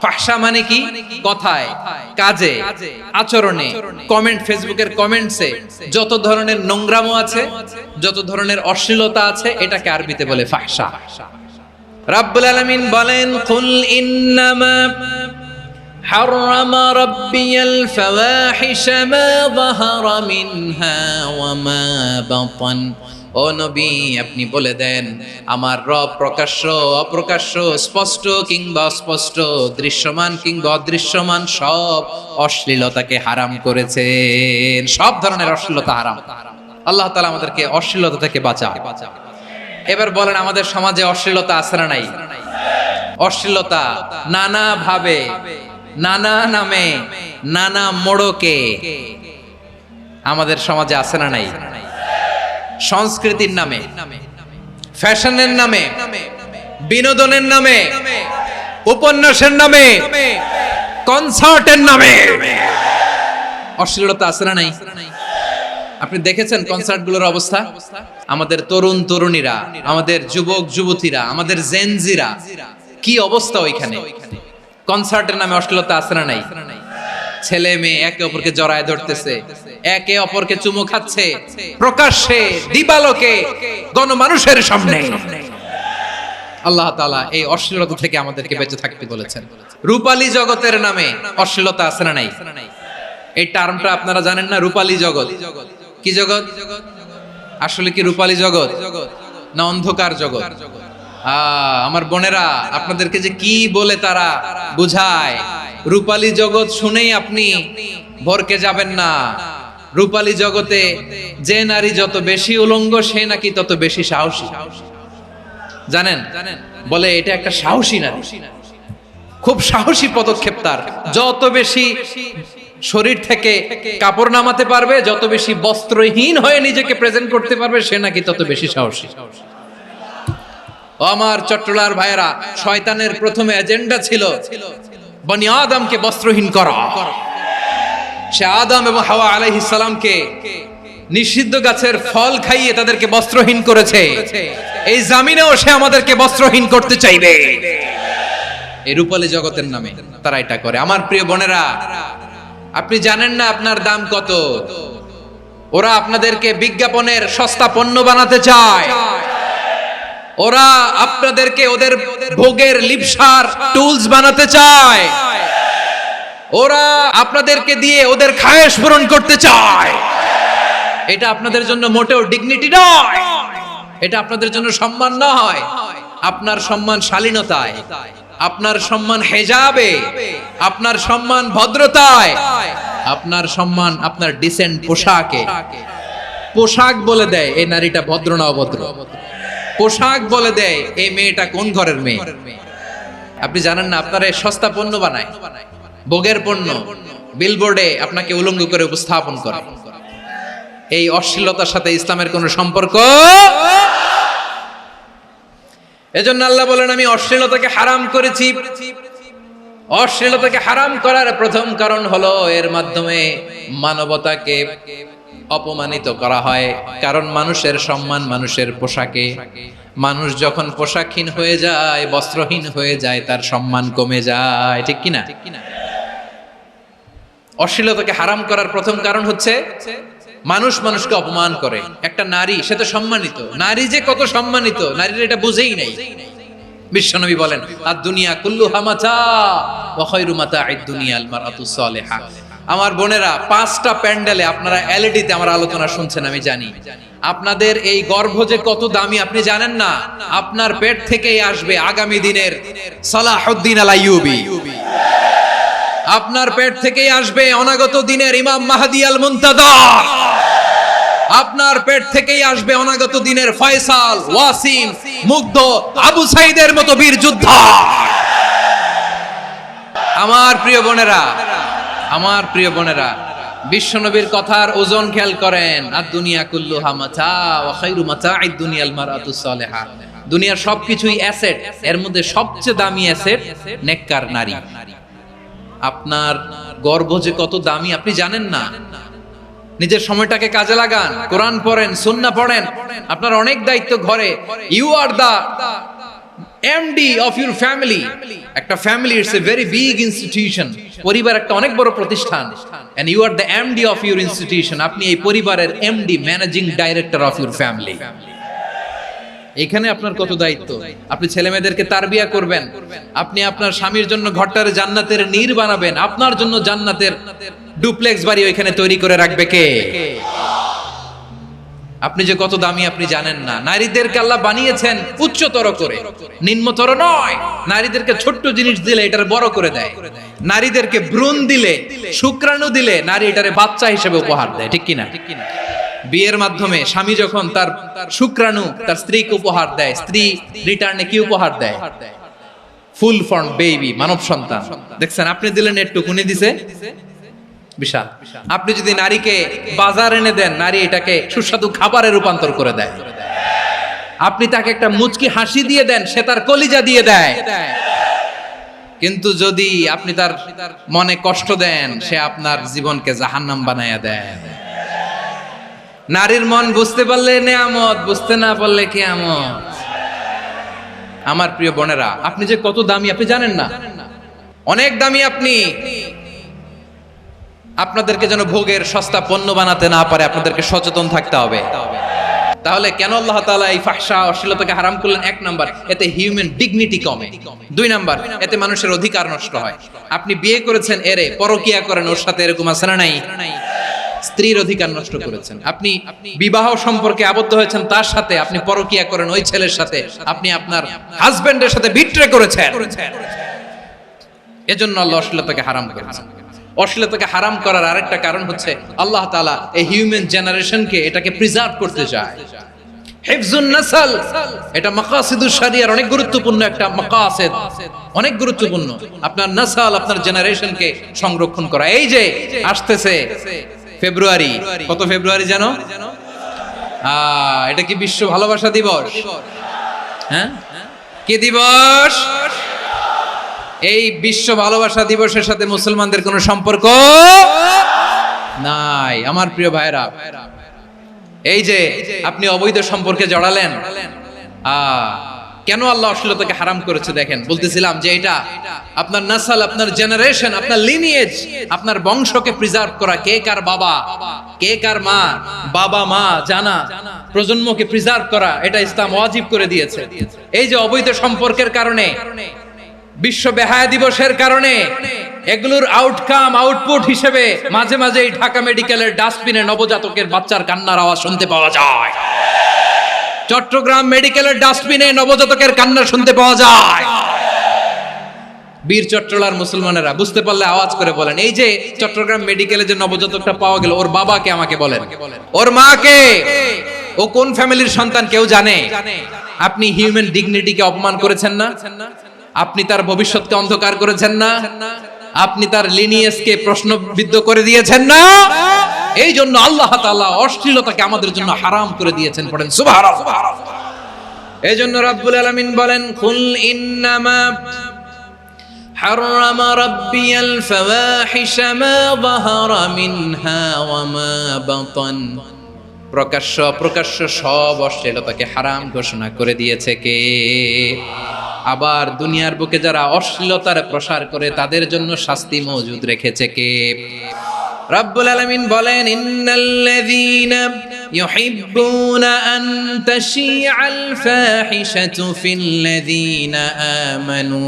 ফাহশা মানে কি? কথায়, কাজে, আচরণে, কমেন্ট, ফেসবুকের কমেন্টসে যত ধরনের নোংরামো আছে, যত ধরনের অশ্লীলতা আছে, এটাকে আরবিতে বলে ফাহশা। রাব্বুল আলামিন বলেন, কুল ইন্নামা حرم ربي الفواحش ما ظهر منها وما بطن। ও নবী, আপনি বলে দেন, আমার রব প্রকাশ্য, অপ্রকাশ্য, স্পষ্ট কিংবা অস্পষ্ট, দৃশ্যমান কিংবা অদৃশ্যমান সব অশ্লীলতাকে হারাম করেছেন। সব ধরনের অশ্লীলতা হারাম। আল্লাহ তাআলা আমাদেরকে অশ্লীলতা থেকে বাঁচান। এবার বলেন, আমাদের সমাজে অশ্লীলতা আছে না নাই? অশ্লীলতা নানা ভাবে, নানা নামে, নানা মোড়কে আমাদের সমাজে আছে না নাই? সংস্কৃতির নামে, ফ্যাশনের নামে, বিনোদনের নামে, উপন্যাসের নামে, কনসার্টের নামে অশ্লীলতা আছে না নাই? আপনি দেখেছেন কনসার্ট গুলোর অবস্থা? আমাদের তরুণ তরুণীরা, আমাদের যুবক যুবতীরা, আমাদের জেনজিরা, কি অবস্থা ওইখানে? কনসার্টের নামে অশ্লীলতা আছে না নাই? ছেলে মেয়ে একে অপরকে জড়ায় ধরতেছে, একে অপরকে চুমু খাচ্ছে, প্রকাশ্যে, দিবালোকে, গণমানুষের সামনে। আল্লাহ তাআলা এই অশ্লীলতা থেকে আমাদেরকে বেঁচে থাকতে বলেছেন। রূপালী জগতের নামে অশ্লীলতা আছে না নাই? এই টার্মটা আপনারা জানেন না? রূপালী জগৎ কি জগৎ? আসলে কি রূপালী জগৎ না অন্ধকার জগৎ? আমার বোনেরা, আপনাদেরকে যে কি বলে তারা বুঝায়, রূপালী জগৎ শুনেই আপনি ভরকে যাবেন না। রূপালী জগতে যে নারী যত বেশি উলঙ্গ, সে নাকি তত বেশি সাহসী। জানেন? বলে এটা একটা সাহসী নারী, খুব সাহসী পদক্ষেপ তার। যত বেশি শরীর থেকে কাপড় নামাতে পারবে, যত বেশি বস্ত্রহীন হয়ে নিজেকে প্রেজেন্ট করতে পারবে, সে নাকি তত বেশি সাহসী। ও আমার চট্টলার ভাইয়েরা, শয়তানের প্রথম এজেন্ডা ছিল বনি আদমকে বস্ত্রহীন করা। সে আদম এবং হাওয়া আলাইহিস সালামকে নিষিদ্ধ গাছের ফল খাইয়ে তাদেরকে বস্ত্রহীন করেছে। এই জামিনেও সে আমাদেরকে বস্ত্রহীন করতে চাইবে। এই রূপালী জগতের নামে তারা এটা করে। আমার প্রিয় বোনেরা, আপনি জানেন না আপনার দাম কত। ওরা আপনাদেরকে বিজ্ঞাপনের সস্তা পণ্য বানাতে চায়। ওরা আপনাদেরকে ওদের ভোগের লিপসার টুলস বানাতে চায়। ওরা আপনাদেরকে দিয়ে ওদের খায়েশ পূরণ করতে চায়। এটা আপনাদের জন্য মোটেও ডিগনিটি নয়, এটা আপনাদের জন্য সম্মান নয়। আপনার সম্মান শালীনতায়, আপনার সম্মান হেজাবে, আপনার সম্মান ভদ্রতায়, আপনার সম্মান আপনার ডিসেন্ট পোশাকে। পোশাক বলে দেয় এই নারীটা ভদ্র না অভদ্র। পোশাক বলে দেয় এই মেয়েটা কোন ঘরের মেয়ে। আপনি জানেন না, আপনারা সস্তা পণ্য বানায়, ভোগের পণ্য, বিলবোর্ডে আপনাকে উলঙ্গ করে উপস্থাপন করে। এই অশ্লীলতার সাথে ইসলামের কোনো সম্পর্ক। এজন্য আল্লাহ বলেন, আমি অশ্লীলতাকে হারাম করেছি। অশ্লীলতাকে হারাম করার প্রথম কারণ হলো এর মাধ্যমে মানবতাকে অপমানিত করা হয়। কারণ মানুষের সম্মান মানুষের পোশাকে। মানুষ যখন পোশাকহীন হয়ে যায়, বস্ত্রহীন হয়ে যায়, তার সম্মান কমে যায়। ঠিক কিনা? অশ্লীলতাকে হারাম করার প্রথম কারণ হচ্ছে মানুষ মানুষকে অপমান করে। একটা নারী, সে তো সম্মানিত। নারী যে কত সম্মানিত, নারীরা এটা বুঝেই নাই। বিশ্বনবী বলেন, আদ-দুনিয়া কুল্লুহা মাতা ওয়া খায়রু মাতা'আদ দুনিয়া আল মারআতু সালিহা। আমার বোনেরা, 5টা প্যান্ডেলে আপনারা এলইডিতে আমার আলোচনা শুনছেন, আমি জানি। আপনাদের এই গর্ভ যে কত দামি আপনি জানেন না। আপনার পেট থেকেই আসবে আগামী দিনের সালাহুদ্দিন আল আইয়ুবী। আপনার পেট থেকেই আসবে অনাগত দিনের ইমাম মাহদী আল মুনতাযর। আপনার পেট থেকেই আসবে অনাগত দিনের ফয়সাল, ওয়াসিম, মুগ্ধ, আবু সাইদের মতো বীর যোদ্ধা। আমার প্রিয় বোনেরা, আমার প্রিয় বোনেরা, বিশ্বনবীর কথার ওজন খেয়াল করেন। আদ-দুনিয়া কুল্লুহা মাতা ওয়া খায়রু মাতা'আদ দুনিয়া আল মারআতু সালিহা। দুনিয়ার সবকিছুই অ্যাসেট, এর মধ্যে সবচেয়ে দামি অ্যাসেট নেককার নারী। আপনার গর্ভ যে কত দামি আপনি জানেন না। নিজের সময়টাকে কাজে লাগান, কোরআন পড়েন, সুন্নাহ পড়েন। আপনার অনেক দায়িত্ব ঘরে। You are the MD of your family. একটা family it's a very big institution. পরিবার একটা অনেক বড় প্রতিষ্ঠান। And you are the MD of your institution. আপনি এই পরিবারের MD, managing director of your family. এখানে আপনার কত দায়িত্ব। আপনি ছেলে মেয়েদেরকে তারবিয়া করবেন। আপনি আপনার স্বামীর জন্য ঘরটারে জান্নাতের নীর বানাবেন। আপনার জন্য জান্নাতের ডুপ্লেক্স বাড়ি ওইখানে তৈরি করে রাখবে কে? আপনি যে কত দামি আপনি জানেন না। নারীদেরকে আল্লাহ বানিয়েছেন উচ্চতর করে, নিম্নতর নয়। নারীদেরকে ছোট্ট জিনিস দিলে এটারে বড় করে দেয়। নারীদেরকে ভ্রূণ দিলে, শুক্রাণু দিলে নারী এটারে বাচ্চা হিসেবে উপহার দেয়। ঠিক কিনা? বিয়ের মাধ্যমে স্বামী যখন তার শুক্রাণু তার স্ত্রীকে উপহার দেয়, স্ত্রী রিটার্নে কি উপহার দেয়? ফুল ফর্ম বেবি, মানব সন্তান। দেখছেন, আপনি দিলেন একটুকুনি, দিছে বিশাল। আপনি যদি নারীকে বাজার এনে দেন, নারী এটাকে সুস্বাদু খাবারে রূপান্তর করে দেয়। আপনি তাকে একটা মুচকি হাসি দিয়ে দেন, সে তার কলিজা দিয়ে দেয়। কিন্তু যদি আপনি তার মনে কষ্ট দেন, সে আপনার জীবনকে জাহান্নাম বানায়া দেয়। নারীর মন বুঝতে পারলে নেয়ামত, বুঝতে না পারলে কিয়ামত। আমার প্রিয় বোনেরা, আপনি যে কত দামি আপনি জানেন না। অনেক দামি আপনি। আপনাদেরকে যেন ভোগের সস্তা পণ্য বানাতে না পারে, আপনাদেরকে সচেতন থাকতে হবে। তাহলে কেন আল্লাহ তাআলা এই ফাহশা অশ্লীলতাকে হারাম করলেন? 1 নাম্বার, এতে হিউম্যান ডিগনিটি কমে। 2 নাম্বার, এতে মানুষের অধিকার নষ্ট হয়। আপনি বিয়ে করেছেন, এরে পরকিয়া করেন, ওর সাথে এরকম আছে না নাই? স্ত্রীর অধিকার নষ্ট করেছেন। আপনি বিবাহ সম্পর্কে আবদ্ধ হয়েছেন তার সাথে, আপনি পরকিয়া করেন ওই ছেলের সাথে, আপনি আপনার হাজবেন্ডের সাথে বিট্রে করেছেন। এজন্য আল্লাহ অশ্লীলতাকে হারাম করেছেন। অশ্লীলতাকে হারাম করার আরেকটা কারণ হচ্ছে আল্লাহ তাআলা এই হিউম্যান জেনারেশনকে, এটাকে প্রিজার্ভ করতে চায়। হিফজুন নাসল, এটা মাকাসিদুশ শরিয়ার অনেক গুরুত্বপূর্ণ একটা মাকাসিদ, অনেক গুরুত্বপূর্ণ। আপনার নাসল, আপনার জেনারেশনকে সংরক্ষণ করা। এই যে আসতেছে ফেব্রুয়ারি, কত ফেব্রুয়ারি জানো? এটা কি বিশ্ব ভালোবাসা দিবস? হ্যাঁ, কি দিবস? এই বিশ্ব ভালোবাসা দিবসের সাথে মুসলমানদের কোনো সম্পর্ক নাই। আমার প্রিয় ভাইরা, এই যে আপনি অবৈধ সম্পর্কে জড়ালেন, কেন আল্লাহ অশ্লীলতাকে হারাম করেছে দেখেন। বলতেছিলাম যে এটা আপনার নাসল, আপনার জেনারেশন, আপনার লিনিয়েজ, আপনার বংশকে প্রিজার্ভ করা। কে কার বাবা, কে কার মা, বাবা মা জানা, প্রজন্মকে প্রিজার্ভ করা, এটা ইসলাম ওয়াজিব করে দিয়েছে। এই যে অবৈধ সম্পর্কের কারণে, বিশ্ব বেহায়া দিবসের কারণে, এগুলোর আউটকাম, আউটপুট হিসেবে মাঝে মাঝে এই ঢাকা মেডিকেলের ডাস্টবিনে নবজাতকের বাচ্চার কান্নার আওয়াজ শুনতে পাওয়া যায়। চট্টগ্রাম মেডিকেলের ডাস্টবিনে নবজাতকের কান্না শুনতে পাওয়া যায়। বীর চট্টলার মুসলমানেরা বুঝতে পারলে আওয়াজ করে বলেন, এই যে চট্টগ্রাম মেডিকেলে যে নবজাতকটা পাওয়া গেল, ওর বাবাকে আমাকে বলেন, ওর মাকে, ও কোন ফ্যামিলির সন্তান কেউ জানে? আপনি হিউম্যান ডিগনিটিকে অপমান করেছেন না? আপনি তার ভবিষ্যৎকে অন্ধকার করেছেন না? আপনি তার লিনিয়েজকে প্রশ্নবিদ্ধ করে দিয়েছেন না? এই জন্য আল্লাহ তাআলা অশ্লীলতাকে আমাদের জন্য হারাম করে দিয়েছেন। পড়েন সুবহানাল্লাহ। এই জন্য রাব্বুল আলামিন বলেন, কুল ইন্নামা হারামা রাব্বিয়াল ফাওয়াহিশা মা যাহারা মিনহা ওয়া মা বাতান। প্রকাশ্য অপ্রকাশ্য সব অশ্লীলতাকে হারাম ঘোষণা করে দিয়েছে কে? আবার দুনিয়ার বুকে যারা অশ্লীলতার প্রসার করে তাদের জন্য শাস্তি মজুদ রেখেছে কে? রাব্বুল আলামিন বলেন, ইন্নাল্লাযীনা ইউহিব্বুনা আন তাশিআল ফাহিশাতু ফিল্লাযীনা আমানু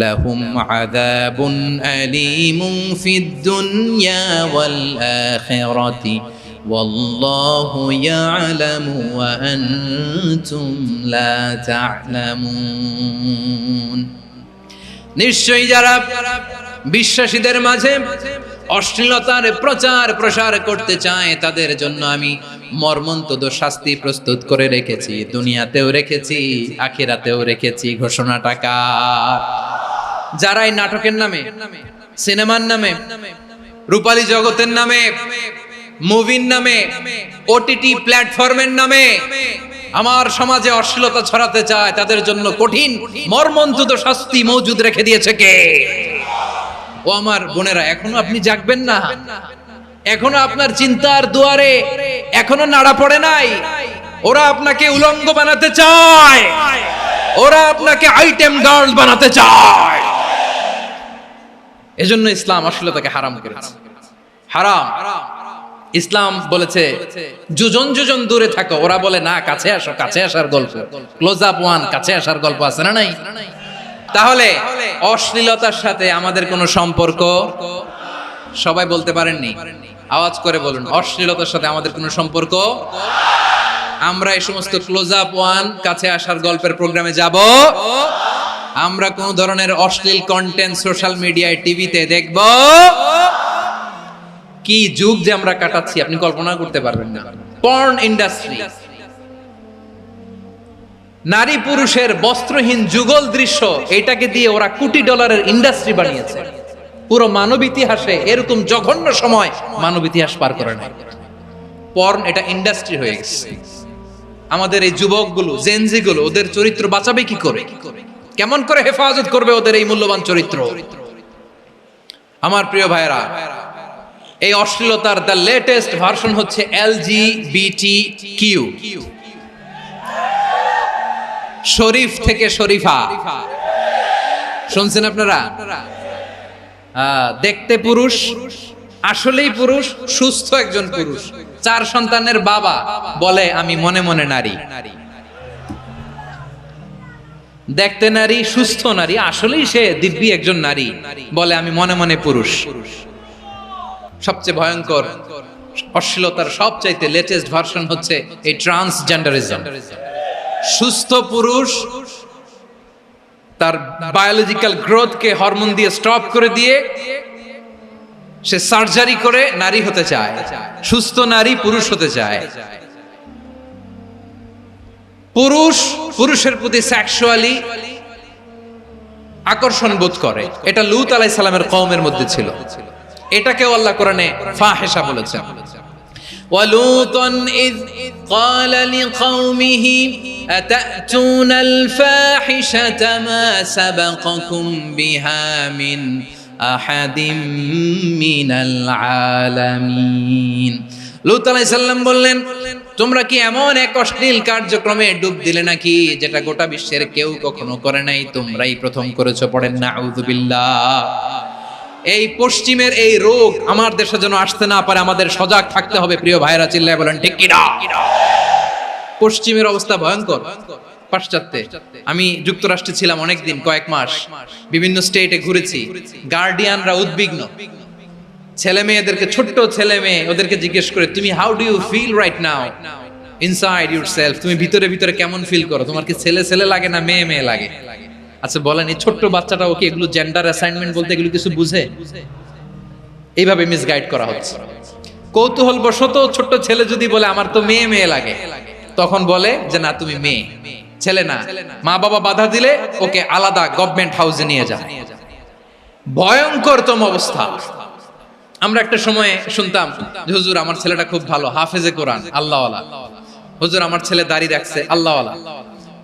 লাহুম আযাবুন আলীমুন ফিদ দুনিয়া ওয়াল আখিরাতি ওয়াল্লাহু ইয়ালামু ওয়া আনতুম লা তা'লামুন। নিশ্চয়ই যারা বিশ্বাসীদের মাঝে অশ্লীলতার প্রচার প্রসার করতে চায় তাদের জন্য আমি মর্মন্তুদ শাস্তি প্রস্তুত করে রেখেছি, দুনিয়াতেও রেখেছি, আখিরাতেও রেখেছি। ঘোষণাটা কার? যারা এই নাটকের নামে, সিনেমার নামে, রূপালী জগতের নামে, মুভির নামে, ওটিটি প্ল্যাটফর্মের নামে আমার সমাজে অশ্লীলতা ছড়াতে চায় তাদের জন্য কঠিন মর্মন্তুদ শাস্তি মজুদ রেখে দিয়েছে কে? ও আমার বোনেরা, এখনো আপনি জাগবেন না? এখনো আপনার চিন্তার দুয়ারে এখনো নাড়া পড়ে নাই? ওরা আপনাকে উলঙ্গ বানাতে চায়, ওরা আপনাকে আইটেম গার্ল বানাতে চায়। এজন্য ইসলাম অশ্লীলতাকে হারাম করেছে। হারাম। ইসলাম বলেছে যোজন যোজন দূরে থাকো, ওরা বলে না কাছে আসো, কাছে আসার গল্প, ক্লোজ আপ ওয়ান, কাছে আসার গল্প আছে না নাই? তাহলে অশ্লীলতার সাথে আমাদের কোনো সম্পর্ক? সবাই বলতে পারেননি, আওয়াজ করে বলুন, অশ্লীলতার সাথে আমাদের কোনো সম্পর্ক? আমরা এই সমস্ত ক্লোজ আপ ওয়ান, কাছে আসার গল্পের প্রোগ্রামে যাব? আমরা কোন ধরনের অশ্লীল কন্টেন্ট সোশ্যাল মিডিয়ায়, টিভিতে দেখব? কি যুগ যে আমরা কাটাচ্ছি আপনি কল্পনা করতে পারবেন না। পর্ন ইন্ডাস্ট্রি, নারী পুরুষের বস্ত্রহীন যুগল দৃশ্য, এটাকে দিয়ে ওরা কোটি ডলারের ইন্ডাস্ট্রি বানিয়েছে। পুরো মানব ইতিহাসে এরকম জঘন্য সময় মানব ইতিহাস পার করে নাই। পর্ন এটা ইন্ডাস্ট্রি হয়ে গেছে। আমাদের এই যুবকগুলো, জেনজি গুলো, ওদের চরিত্র বাঁচাবে কি করে? কেমন করে হেফাজত করবে ওদের এই মূল্যবান চরিত্র? আমার প্রিয় ভাইরা, এই অশ্লীলতার দ্য লেটেস্ট ভার্সন হচ্ছে LGBTQ, শরীফ থেকে শরীফা। শুনছেন আপনারা? দেখতে পুরুষ, আসলেই পুরুষ, সুস্থ একজন পুরুষ, 4 সন্তানের বাবা, বলে আমি মনে মনে নারী। দেখতে নারী, সুস্থ নারী, আসলেই সে দিব্যি একজন নারী, বলে আমি মনে মনে পুরুষ। সবচেয়ে ভয়ঙ্কর অশ্লীলতার সবচাইতে লেটেস্ট ভার্সন হচ্ছে এই ট্রান্সজেন্ডারিজম। সুস্থ পুরুষ তার বায়োলজিক্যাল গ্রোথকে হরমোন দিয়ে স্টপ করে দিয়ে সে সার্জারি করে নারী হতে চায়, সুস্থ নারী পুরুষ হতে চায়। পুরুষের প্রতি সেক্সুয়ালি আকর্ষণ বোধ করে, এটা লূত আলাইহিস সালামের কওমের মধ্যে ছিল। এটাকেও আল্লাহ কোরআনে ফাহিশা বলেছেন। ওয়ালুতান ইয ক্বালা লিকাওমিহি আতাতুনাল ফাহিশাতা মা সাবাকাকুম বিহা মিন আহাদিম মিনাল আলামিন। লূত আলাইহিস সালাম বললেন, তোমরা কি এমন এক অশ্লীল কার্যক্রমে ডুব দিলে নাকি যেটা গোটা বিশ্বের কেউ কখনো করে নাই, তোমরাই প্রথম করেছো। পড়েন নাউযুবিল্লাহ। এই পশ্চিমের এই রোগ আমার দেশে যেন আসতে না পারে, আমাদের সজাগ থাকতে হবে। প্রিয় ভাইরা, চিল্লায় বলেন ঠিক কি না? পশ্চিমের অবস্থা ভয়ঙ্কর। পাশ্চাত্যে আমি যুক্তরাষ্ট্রে ছিলাম অনেকদিন, কয়েক মাস, বিভিন্ন স্টেটে ঘুরেছি। গার্ডিয়ানরা উদ্বিগ্ন, ছেলে মেয়েদেরকে, ছোট্ট ছেলে মেয়ে, ওদেরকে জিজ্ঞেস করে, তুমি how do you feel right now inside yourself, তুমি ভিতরে ভিতরে কেমন ফিল করো, তোমার কি ছেলে ছেলে লাগে না মেয়ে মেয়ে লাগে? আচ্ছা বলেন, এই ছোট্ট বাচ্চাটা ওকে এগুলো জেন্ডার অ্যাসাইনমেন্ট বলতে এগুলো কিছু বুঝে? এইভাবে মিসগাইড করা হচ্ছে। কৌতূহল বশত ছোট্ট ছেলে যদি বলে আমার তো মেয়ে মেয়ে লাগে, তখন বলে যে না তুমি মেয়ে, ছেলে না। মা বাবা বাধা দিলে ওকে আলাদা গভর্নমেন্ট হাউসে নিয়ে যায়। ভয়ঙ্করতম অবস্থা। আমরা একটা সময় শুনতাম যে হুজুর আমার ছেলেটা খুব ভালো, হাফেজে কোরআন, আল্লাহওয়ালা। হুজুর আমার ছেলে দাড়ি রাখছে, আল্লাহওয়ালা।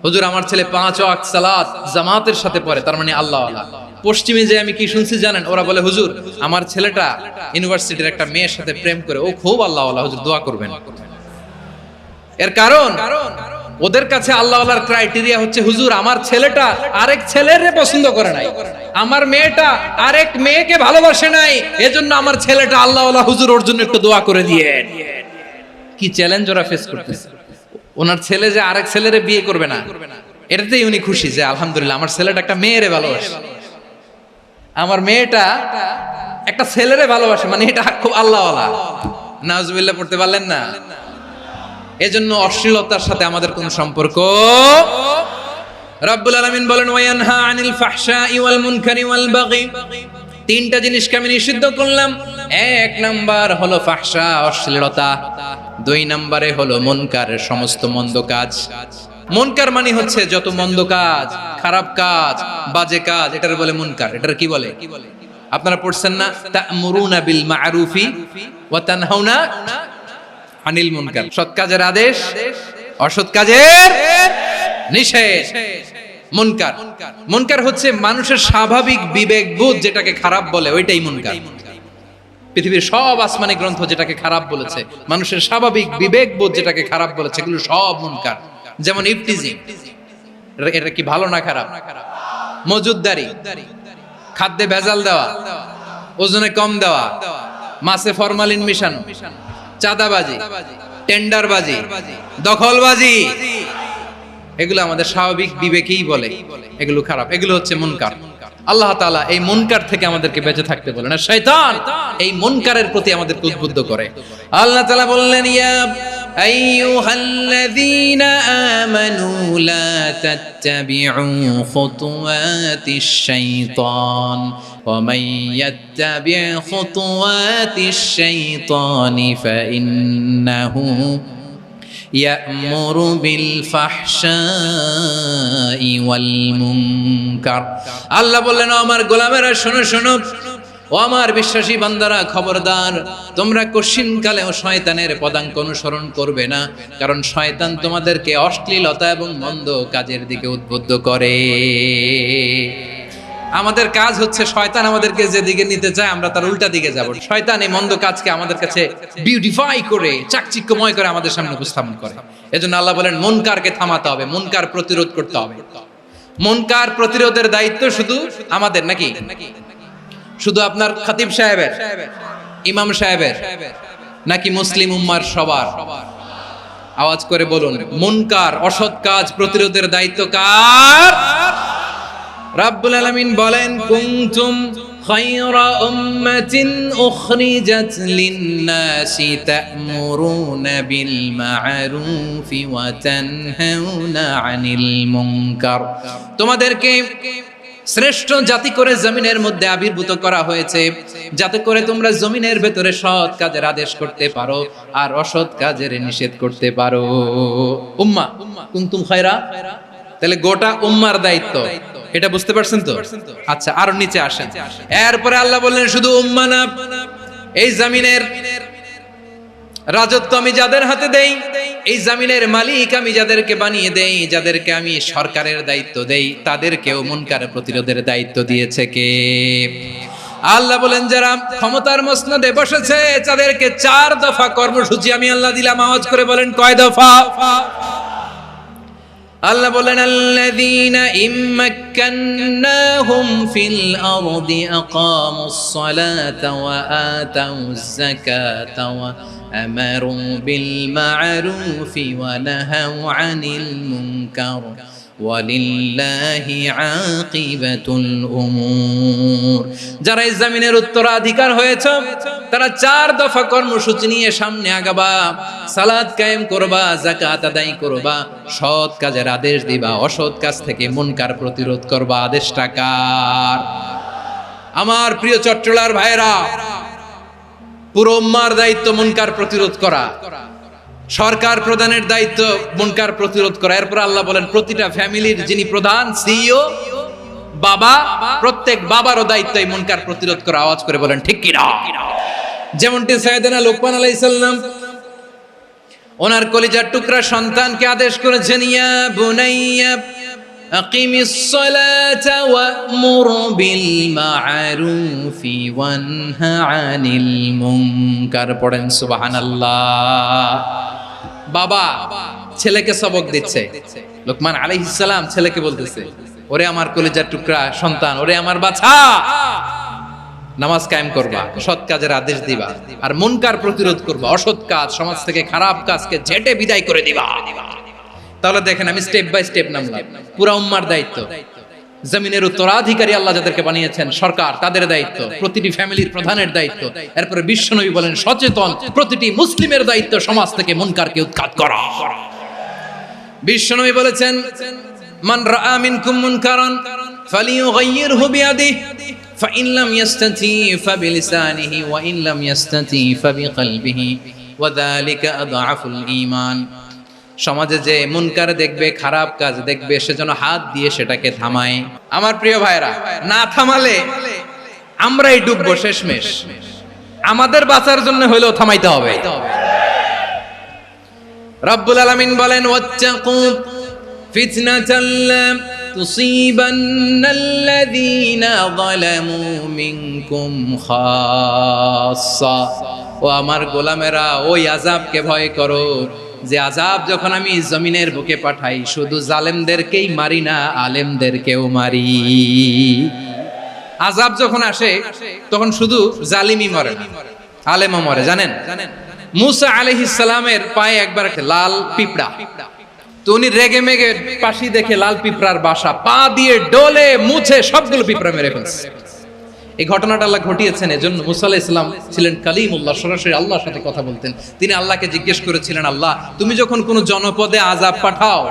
হুজুর আমার ছেলে 5 ওয়াক্ত সালাত জামাতের সাথে পড়ে, তার মানে আল্লাহওয়ালা। পশ্চিমে যে আমি কি শুনছি জানেন? ওরা বলে হুজুর আমার ছেলেটা ইউনিভার্সিটির একটা মেয়ের সাথে প্রেম করে, ও খুব আল্লাহওয়ালা, হুজুর দোয়া করবেন। এর কারণ ওদের কাছে আল্লাহওয়ালার ক্রাইটেরিয়া হচ্ছে হুজুর আমার ছেলেটা আরেক ছেলের পছন্দ করে নাই, আমার মেয়েটা আরেক মেয়েকে ভালোবাসে নাই, এজন্য আমার ছেলেটা আল্লাহওয়ালা, হুজুর ওর জন্য একটু দোয়া করে দিয়েন। কি চ্যালেঞ্জ ওরা ফেস করতেছে। ওনার ছেলে যে আরেক ছেলেরে বিয়ে করবে না, এটাতেই উনি খুশি যে আলহামদুলিল্লাহ আমার ছেলেটা একটা মেয়েরে ভালোবাসে, আমার মেয়েটা একটা ছেলেরে ভালোবাসে, মানে এটা খুব আল্লাহওয়ালা। নাউজুবিল্লাহ পড়তে পারলেন না? এজন্য অশ্লীলতার সাথে আমাদের কোনো সম্পর্ক। রব্বুল আলামিন বলেন ওয়ায়ানহা আনিল ফাহশাই ওয়াল মুনকারি ওয়াল বাগি, তিনটা জিনিসকে আমি নিষিদ্ধ করলাম। এক নাম্বার হলো ফাহশা, অশ্লীলতা। 2 নম্বরে হলো মুনকার, সমস্ত মন্দ কাজ। মুনকার মানে হচ্ছে যত মন্দ কাজ, খারাপ কাজ, বাজে কাজ, এটার বলে মুনকার। এটার কি বলে? আপনারা পড়ছেন না তা'মুরুনা বিল মা'রুফি ওয়া তানহাউনা আনিল মুনকার। সৎ কাজের আদেশ, অসৎ কাজের নিষেধ। মুনকার, মুনকার হচ্ছে মানুষের স্বাভাবিক বিবেকবোধ যেটাকে খারাপ বলে, ওইটাই মুনকার। পৃথিবীর সব আসমানি গ্রন্থ যেটাকে খারাপ বলেছে, মানুষের স্বাভাবিক বিবেকবোধ যেটাকে খারাপ বলেছে, এগুলো সব মুনকার। যেমন ইফতিজিং, এটা কি ভালো না খারাপ? মজুদদারি, খাদ্যে ভেজাল দেওয়া, ওজনে কম দেওয়া, মাছে ফরমালিন মিশানো, চাঁদাবাজি, টেন্ডারবাজি, দখলবাজি, এগুলো আমাদের স্বাভাবিক বিবেকেই বলে এগুলো খারাপ, এগুলো হচ্ছে মুনকার। আল্লাহ তাআলা এই মুনকার থেকে আমাদেরকে বেঁচে থাকতে বলেন, আর শয়তান এই মুনকারের প্রতি আমাদেরকে উদ্বুদ্ধ করে। আল্লাহ তাআলা বললেন ইয়া আইয়ুহাল্লাযীনা আমানু লা তাত্তাবিউ খুতুওয়াতিশ শাইতান ওয়া মান ইয়াত্তাবি' খুতুওয়াতিশ শাইতানি ফাইন্নাহু ইয়া'মুরু বিল ফাহশাই ওয়াল মুনকার। আল্লাহ বললেন আমার গোলামেরা শোনো শোনো, ও আমার বিশ্বাসী বান্দারা খবরদার, তোমরা কশিনকালেও শয়তানের পদাঙ্ক অনুসরণ করবে না, কারণ শয়তান তোমাদেরকে অশ্লীলতা এবং মন্দ কাজের দিকে উদ্বুদ্ধ করে। আমাদের কাজ হচ্ছে শয়তান আমাদেরকে যেদিকে নিতে চায় আমরা তার উল্টা দিকে যাব। শয়তান এই মন্দ কাজকে আমাদের কাছে বিউটিফাই করে, চাকচিক্যময় করে আমাদের সামনে উপস্থাপন করে। এজন্য আল্লাহ বলেন মুনকারকে থামাতে হবে, মুনকার প্রতিরোধ করতে হবে। মুনকার প্রতিরোধের দায়িত্ব শুধু আমাদের নাকি? শুধু আপনার খতিব সাহেবের, ইমাম সাহেবের, নাকি মুসলিম উম্মার সবার? আওয়াজ করে বলুন, মুনকার অসৎ কাজ প্রতিরোধের দায়িত্ব কার? রাব্বুল আলামিন বলেন কুনতুম খায়রা উম্মাতিন উখরিজাত লিন-নাসি তা'মুরুনা বিল মা'রুফি ওয়া তানহাউনা আনিল মুনকার। তোমাদেরকে শ্রেষ্ঠ জাতি করে জমিনের মধ্যে আবির্ভূত করা হয়েছে, যাতে করে তোমরা জমিনের ভেতরে সৎ কাজের আদেশ করতে পারো আর অসৎ কাজের নিষেধ করতে পারো। উম্মাহ কুনতুম খায়রা, তাহলে গোটা উম্মার দায়িত্ব, এটা বুঝতে পারছেন তো? আচ্ছা, আরো নিচে আসেন। এরপরে আল্লাহ বললেন শুধু উম্মাহ না, এই জমিনের রাজত্ব আমি যাদের হাতে দেই, এই জমিনের মালিক আমি যাদেরকে বানিয়ে দেই, যাদেরকে আমি সরকারের দায়িত্ব দেই, তাদেরকেও মুনকার প্রতিরোধের দায়িত্ব দিয়েছে কে? আল্লাহ বলেন যারা ক্ষমতার মসনদে বসেছে তাদেরকে 4 দফা কর্মসূচি আমি আল্লাহ দিলাম। আওয়াজ করে বলেন কয় দফা? আল্লাহ বলেন আল্লাযীনা ইম্মাক্কান্নাহুম ফিল আরদি আকামুস সালাতা ওয়া আতাউয যাকাতা ওয়া আমারু বিল মা'রুফি ওয়া নাহাউ আনিল মুনকার ওয়ালিল্লাহি আকিবাতুল উমুর। যারা এই জমিনের উত্তরাধিকার হয়েছে তারা 4 দফা কর্মসূচি নিয়ে সামনে আগাবা। সালাত কায়েম করবা, যাকাত আদায় করবা, সৎ কাজের আদেশ দিবা, অসৎ কাজ থেকে মুনকার প্রতিরোধ করবা। আদেশটা কার? আমার প্রিয় চট্টলার ভাইরা, পুরো উম্মার দায়িত্ব মুনকার প্রতিরোধ করা, সরকার প্রধানের দায়িত্ব মুনকার প্রতিরোধ করা। এরপর আল্লাহ বলেন প্রতিটা ফ্যামিলির যিনি প্রধান সিইও বাবা, প্রত্যেক বাবারও দায়িত্ব এই মুনকার প্রতিরোধ করা। আওয়াজ করে বলেন ঠিক কি না? যেমনটি সাইয়েদনা লোকমান আলাইহিস সালাম ওনার কলিজার টুকরা সন্তানকে আদেশ করেছেন, ইয়া বুনাইয়া আকিমিস সালাতা ওয়া'মুর বিল মা'রুফি ওয়ানহা আনিল মুনকার। পড়েন সুবহানাল্লাহ। বাবা ছেলেকে সবক দিচ্ছে, লোকমান আলাইহিস সালাম ছেলেকে বলতেছে, ওরে আমার কলিজার টুকরা সন্তান, ওরে আমার বাছা, নামাজ কায়েম করবা, সৎ কাজের আদেশ দিবা, আর মুনকার প্রতিরোধ করবা, অসৎ কাজ সমাজ থেকে খারাপ কাজকে ঝেঁটে বিদায় করে দিবা। তাহলে দেখেন আমি স্টেপ বাই স্টেপ নামলাম। পুরা উম্মার দায়িত্ব, জমিনের উত্তরাধিকারী আল্লাহ যাদেরকে বানিয়েছেন সরকার, তাদের দায়িত্ব, প্রতিটি ফ্যামিলির প্রধানের দায়িত্ব। এরপরে বিশ্বনবী বলেন সচেতন প্রতিটি মুসলিমের দায়িত্ব সমাজ থেকে মুনকারকে উৎখাত করা। বিশ্বনবী বলেছেন মান রাআ মিনকুম মুনকারান ফালিয়ুগাইয়িরহু বিয়াদিহি ফাইন লাম ইয়াস্তাতি ফাবিলিসানিহি ওয়া ইন লাম ইয়াস্তাতি ফাবিকলবিহি ওয়া যালিকা আযআফুল ঈমান। সমাজে যে মুনকার দেখবে, খারাপ কাজ দেখবে, সেজন্য হাত দিয়ে সেটাকে থামায়। আমার প্রিয় ভাইরা, না থামালে আমরাই ডুববো শেষমেশ। আমাদের বাঁচার জন্য হলেও থামাইতে হবে। রব্বুল আলামিন বলেন ওয়াত্তাকু ফিতনাতাল লা তুসিবান্নাল্লাযীনা যালামু মিনকুম খাসসা। ও আমার গোলামেরা, ওই আযাবকে ভয় করো যে আযাব যখন আমি জমিনের বুকে পাঠাই শুধু জালেমদেরকেই মারি না, আলেমদেরকেও মারি। আযাব যখন আসে তখন শুধু জালিমই মরে না, আলেমও মরে। জানেন মুসা আলাইহিস সালামের পায়ে একবার লাল পিঁপড়া, তো উনি রেগে মেগে পাশি দেখে লাল পিঁপড়ার বাসা, পা দিয়ে ডলে মুছে সবগুলো পিঁপড়া মেরে ফেলছে। এই ঘটনাটা আল্লাহ ঘটিয়েছেন এজন্য মুসা আলাইহিস সালাম ছিলেন কালিমুল্লাহ, সরাসরি আল্লাহর সাথে কথা বলতেন। তিনি আল্লাহকে জিজ্ঞেস করেছিলেন, আল্লাহ তুমি যখন কোনো জনপদে আযাব পাঠাও,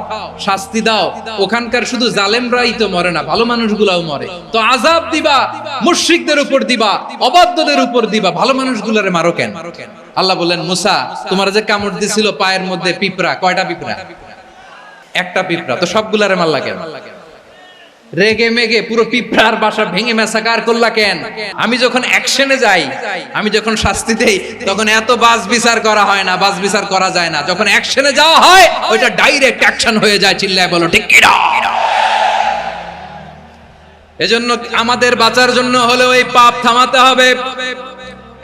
শাস্তি দাও, ওখানকার শুধু জালেমরাই তো মরে না, ভালো মানুষগুলাও মরে, তো আযাব দিবা মুশরিকদের উপর দিবা, অবাধ্যদের উপর দিবা, ভালো মানুষগুলোরে মারো কেন? আল্লাহ বললেন মুসা তোমার যে কামড় দিছিল পায়ের মধ্যে পিঁপড়া, কয়টা পিঁপড়া? একটা পিঁপড়া, তো সবগুলারে মারলা কেন? রেগে মেগে পুরো পিঁপড়ার বাসা ভেঙে মেসাকার করলা কেন? আমি যখন অ্যাকশনে যাই, আমি যখন শাস্তি দেই, তখন এত বাস বিচার করা হয় না, বাস বিচার করা যায় না। যখন অ্যাকশনে যাওয়া হয় ওইটা ডাইরেক্ট অ্যাকশন হয়ে যায়। চিল্লায় বলো ঠিক কি না? এজন্য আমাদের বাঁচার জন্য হলেও এই পাপ থামাতে হবে,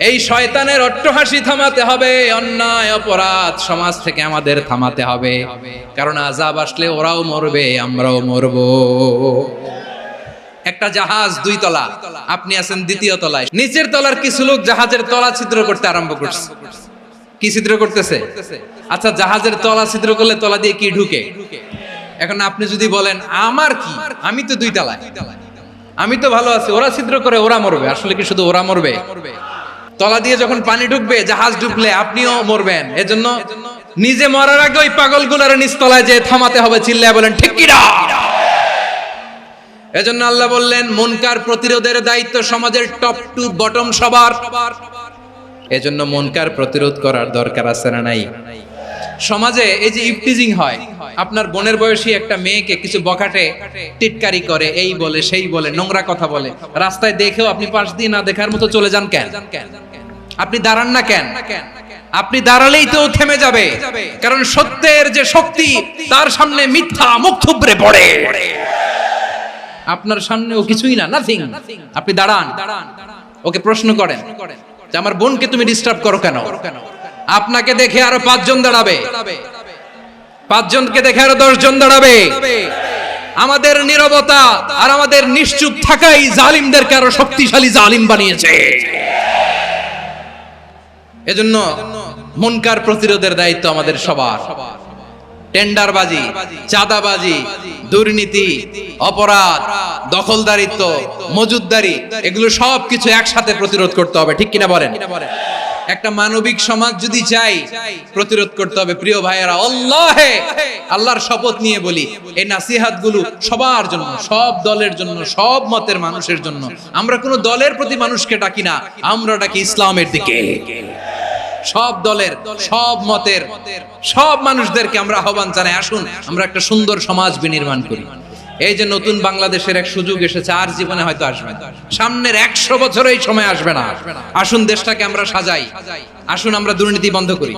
এই শয়তানের অট্টহাসি থামাতে হবে, অন্যায় অপরাধ সমাজ থেকে আমাদের থামাতে হবে। কারণ আযাব আসলে ওরাও মরবে, আমরাও মরব। একটা জাহাজ 2 তলা, আপনি আছেন 2য় তলায়, নিচের তলার কিছু লোক জাহাজের তলা ছিদ্র করতে আরম্ভ করছে। কি ছিদ্র করতেছে? আচ্ছা জাহাজের তলা ছিদ্র করলে তলা দিয়ে কি ঢুকে? এখন আপনি যদি বলেন আমার কি, আমি তো 2 তলায়, আমি তো ভালো আছি, ওরা ছিদ্র করে ওরা মরবে। আসলে কি শুধু ওরা মরবে? তলা দিয়ে যখন পানি ঢুকবে, জাহাজ ঢুকলে আপনিও মরবেন। এজন্য নিজে মরার আগে ওই পাগলগুলোর নিচতলায় যে থামাতে হবে। চিল্লায় বলেন ঠিক কি না? এজন্য আল্লাহ বললেন মুনকার প্রতিরোধের দায়িত্ব সমাজের টপ টু বটম সবার। এজন্য মুনকার প্রতিরোধ করার দরকার আছে না নাই? সমাজে এই যে ইফটিজিং হয়, আপনার বোনের বয়সী একটা মেয়েকে কিছু বখাটে টিটকারি করে, এই বলে সেই বলে, নোংরা কথা বলে, রাস্তায় দেখেও আপনি পাশ দিয়ে না দেখার মতো চলে যান কেন? আপনি দাঁড়ান না কেন? আপনি দাঁড়ালেই তো থেমে যাবে, কারণ সত্যের যে শক্তি তার সামনে মিথ্যা মুখ থুবড়ে পড়ে। আপনার সামনে ও কিছুই না, নাথিং। আপনি দাঁড়ান, ওকে প্রশ্ন করেন যে আমার বোনকে তুমি ডিস্টার্ব করো কেন? আপনাকে দেখে আরো 5 জন দাঁড়াবে, 5 জনকে দেখে আরো 10 জন দাঁড়াবে। আমাদের নীরবতা আর আমাদের নিশ্চুপ থাকাই জালিমদেরকে আরো শক্তিশালী জালিম বানিয়েছে। এজন্য মুনকার প্রতিরোধের দায়িত্ব আমাদের সবার। টেন্ডারবাজি, চাঁদাবাজি, দুর্নীতি, অপরাধ, দখলদারিত্ব, মজুদদারি, এগুলো সব কিছু একসাথে প্রতিরোধ করতে হবে, ঠিক কিনা বলেন? একটা মানবিক সমাজ যদি চাই, প্রতিরোধ করতে হবে। প্রিয় ভাইয়েরা, আল্লাহর শপথ নিয়ে বলি, এই নাসিহাত গুলো সবার জন্য, সব দলের জন্য, সব মতের মানুষের জন্য। আমরা কোনো দলের প্রতি মানুষকে ডাকি না, আমরা ডাকি ইসলামের দিকে। সব দলের, সব মতের, সব মানুষদেরকে আমরা আহ্বান জানাই, আসুন আমরা একটা সুন্দর সমাজ বিনির্মাণ করি। এই যে নতুন বাংলাদেশের এক সুযোগ এসেছে, আর জীবনে হয়তো আসবে না, সামনের 100 বছর এই সময় আসবে না। আসুন দেশটাকে আমরা সাজাই, আসুন আমরা দুর্নীতি বন্ধ করি,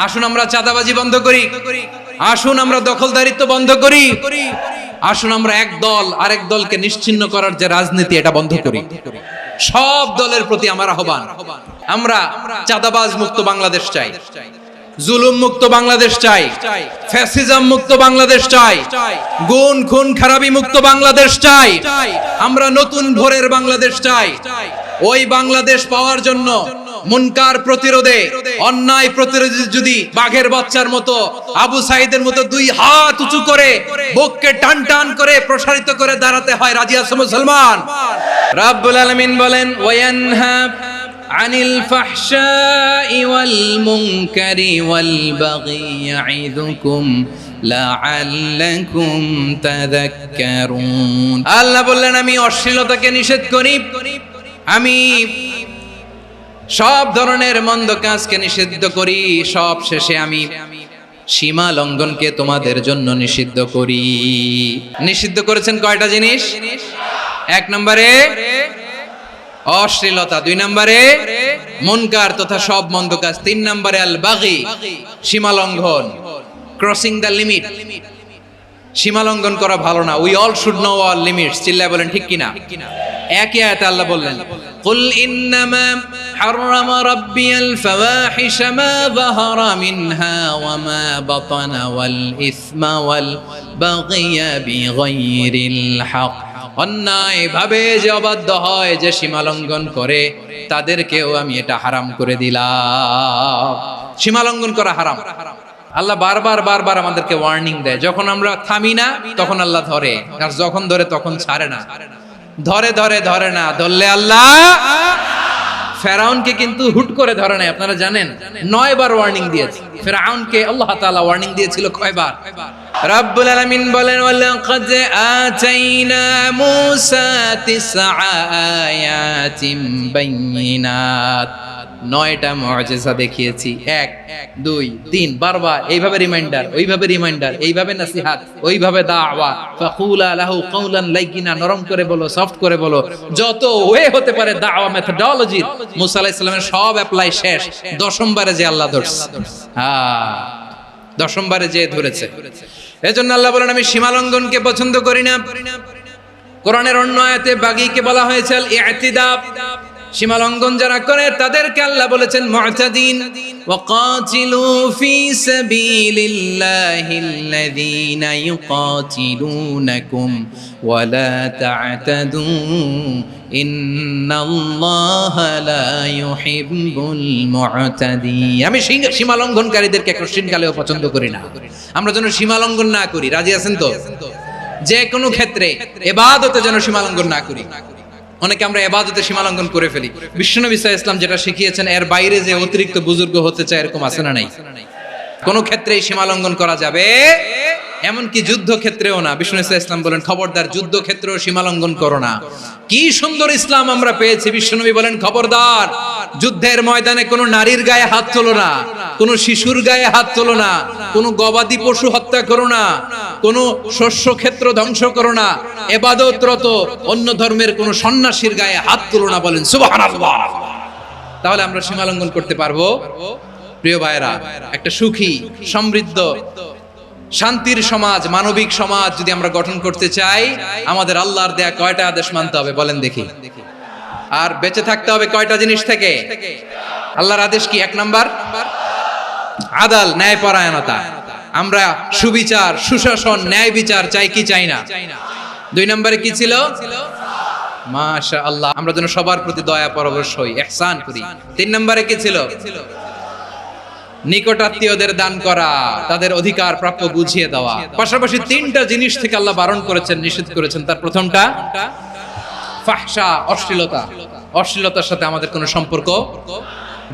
আসুন আমরা চাঁদাবাজি বন্ধ করি, আসুন আমরা দখলদারিত্ব বন্ধ করি, আসুন আমরা এক দল আরেক দলকে নিশ্চিহ্ন করার যে রাজনীতি, এটা বন্ধ করি। সব দলের প্রতি আমার আহ্বান, আমরা চাঁদাবাজ মুক্ত বাংলাদেশ চাই, জুলুম মুক্ত বাংলাদেশ চাই, ফ্যাসিজম মুক্ত বাংলাদেশ চাই, গুণ খুন খারাপি মুক্ত বাংলাদেশ চাই, আমরা নতুন ভোরের বাংলাদেশ চাই। ওই বাংলাদেশ পাওয়ার জন্য মুনকার প্রতিরোধে, অন্যায় প্রতিরোধে যদি বাঘের বাচ্চার মতো, আবু সাইদের মতো 2 হাত উঁচু করে, বুককে টান টান করে প্রসারিত করে দাঁড়াতে হয়, রাজি আছো মুসলমান? রাব্বুল আলামিন বলেন, ওয়ায়ানহা আনিল ফাহশাই ওয়াল মুনকারি ওয়াল বাগি ইয়াইদুকুম লাআল্লাকুম তাযাক্কারুন। আল্লাহ বললেন, আমি অশ্লীলতাকে নিষেধ করি, আমি সব ধরনের মন্দ কাজকে নিষিদ্ধ করি, সব শেষে আমি সীমা লঙ্ঘনকে তোমাদের জন্য নিষিদ্ধ করি। নিষিদ্ধ করেছেন কয়টা জিনিস? 1 নম্বরে অশ্লীলতা, 2 নম্বরে মুনকার তথা সব মন্দ কাজ, 3 নম্বরে আল বাগি, সীমা লঙ্ঘন, ক্রসিং দ্য লিমিট। সীমা লঙ্ঘন করা ভালো না। We all should know our limits. চিল্লায় বলেন ঠিক কিনা? একই আয়াতে আল্লাহ বললেন, কুল ইন্নামা হাররামা রাব্বিয়াল ফাওয়াহিশা মা যাহারা মিনহা ওয়া মা বাতানা ওয়াল ইসমা ওয়াল বাগিয়া বিগাইরিল হক। অন্যায় ভাবে যে অবাধ্য হয়, যে সীমা লঙ্ঘন করে, তাদেরকেও আমি এটা হারাম করে দিলাম। সীমা লঙ্ঘন করা হারাম। আল্লাহ বারবার আমাদেরকে ওয়ার্নিং দেয়। যখন আমরা থামি না, তখন আল্লাহ ধরে, আর যখন ধরে তখন ছাড়ে না। ধরে না, ধরলে আল্লাহ ফেরাউনকে কিন্তু হুট করে ধরে নাই। আপনারা জানেন 9 বার ওয়ার্নিং দিয়েছে ফেরাউনকে। আল্লাহ তাআলা ওয়ার্নিং দিয়েছিল কয়বার? রাব্বুল আলামিন বলেন, ওয়ালাকাদ আতাইনা মূসা 9 আয়াতিন বাইয়িনাত। 9টা মুআজিজা দেখিয়েছি, 1 2 3, বারবার এইভাবে রিমাইন্ডার, ওইভাবে রিমাইন্ডার, এইভাবে নসিহত, ওইভাবে দাওয়া। ফাকুলা লাহু কাওলান লাইয়িনা, নরম করে বলো, সফট করে বলো, যত ওয়ে হতে পারে দাওয়া মেথডোলজি। মুসা আলাইহিস সালামের সব অ্যাপ্লাই শেষ, 10ম বারে যে আল্লাহ ধরছে। 10ম বারে যে ধরেছে। এজন্য আল্লাহ বলেন, আমি সীমা লঙ্ঘনকে পছন্দ করি না। কোরআনের অন্য আয়াতে বাগীকে বলা হয়েছে আল ইতিদা। সীমা লঙ্ঘন যারা করে তাদেরকে আল্লাহ বলেছেন মুতাদিন। ওয়াকাতিলু ফি সাবিলিল্লাহিল্লাযীনা ইউকাতিলুনাকুম ওয়া লা তা'তাদু ইন্নাল্লাহা লা ইউহিব্বুল মুতাদিন। আমি সীমা লঙ্ঘনকারীদেরকে কোশ্চিনকালেও পছন্দ করি না। আমরা যেন সীমা লঙ্ঘন না করি। রাজি আছেন তো? যে কোনো ক্ষেত্রে ইবাদতে যেন সীমা লঙ্ঘন না করি। অনেকে আমরা ইবাদতে সীমা লঙ্ঘন করে ফেলি। বিশ্বনবী সাল্লাল্লাহু আলাইহি ওয়াসাল্লাম যেটা শিখিয়েছেন, এর বাইরে যে অতিরিক্ত বুজুর্গ হতে চায়, এরকম আছে না নাই? কোন ক্ষেত্রেই সীমা লঙ্ঘন করা যাবে এমনকি যুদ্ধক্ষেত্রেও না। বিষ্ণু ইসলাম বলেন খবরদার যুদ্ধক্ষেত্রেও সীমা লঙ্ঘন করো না। কি সুন্দর ইসলাম আমরা পেয়েছি। বিশ্বনবী বলেন খবরদার যুদ্ধের ময়দানে কোনো নারীর গায়ে হাত তোলো না, কোনো শিশুর গায়ে হাত তোলো না, কোনো গবাদি পশু হত্যা করো না, কোনো শস্য ক্ষেত্র ধ্বংস করো না, ইবাদতরত অন্য ধর্মের কোনো সন্ন্যাসীর গায়ে হাত তোলো না। বলেন সুবহানাল্লাহ। তাহলে আমরা সীমা লঙ্ঘন করতে পারবো? প্রিয় ভাইরা, একটা সুখী সমৃদ্ধ শান্তির সমাজ, মানবিক সমাজ যদি আমরা গঠন করতে চাই, আমাদের আল্লাহর দেয়া কয়টা আদেশ মানতে হবে বলেন দেখি? আর বেঁচে থাকতে হবে কয়টা জিনিস থেকে? আল্লাহর আদেশ কি? 1 নাম্বার আদাল, ন্যায়পরায়ণতা। আমরা সুবিচার, সুশাসন, ন্যায় বিচার চাই কি চাই না? 2 নম্বরে কি ছিল? মাশাআল্লাহ, আমরা যেন সবার প্রতি দয়া পরবশ হই, ইহসান করি। 3 নম্বরে কি ছিল? নিকটাত্মীয়দের দান করা, তাদের অধিকার প্রাপ্য বুঝিয়ে দেওয়া। পাশাপাশি 3টা জিনিস থেকে আল্লাহ বারণ করেছেন, নিষেধ করেছেন। তার প্রথমটা ফাহশা, অশ্লীলতা। অশ্লীলতার সাথে আমাদের কোনো সম্পর্ক।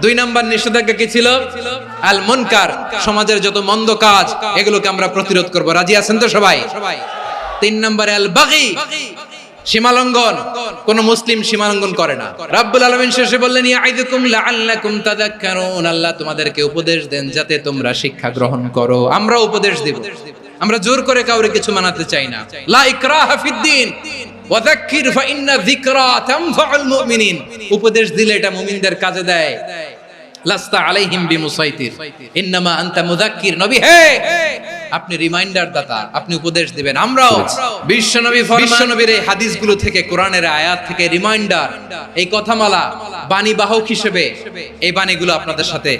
2 নাম্বার নিষেধাজ্ঞা কি ছিল? আল মুনকার, সমাজের যত মন্দ কাজ এগুলোকে আমরা প্রতিরোধ করব। রাজি আছেন তো সবাই? 3 নম্বরে আল বাগি, সীমালঙ্ঘন। কোন মুসলিম সীমালঙ্ঘন করে না। রাব্বুল আলামিন শেষে বললেন ইয়াইদুকুম লাআল্লাকুম তাযাক্কারুন, আল্লাহ তোমাদেরকে উপদেশ দেন যাতে তোমরা শিক্ষা গ্রহণ করো। আমরা উপদেশ দেব, আমরা জোর করে কাউরে কিছু মানাতে চাই না। লা ইকরাহা ফিদ্দিন ওয়া যাক্কির ফা ইন্না যিকরা তানফাউল মুমিনিন। উপদেশ দিলে এটা মুমিনদের কাজে দেয়। লাস্তা আলাইহিম বিমুসাইতির ইন্নামা আনতা মুযাক্কির। নবী হে, আপনি রিমাইন্ডার দাতা, আপনি উপদেশ দিবেন। আমরাও বিশ্বনবীর এই হাদিসগুলো থেকে, কোরআনের আয়াত থেকে রিমাইন্ডার, এই কথামালা বাণী বাহক হিসেবে এই বাণীগুলো আপনাদের সাথে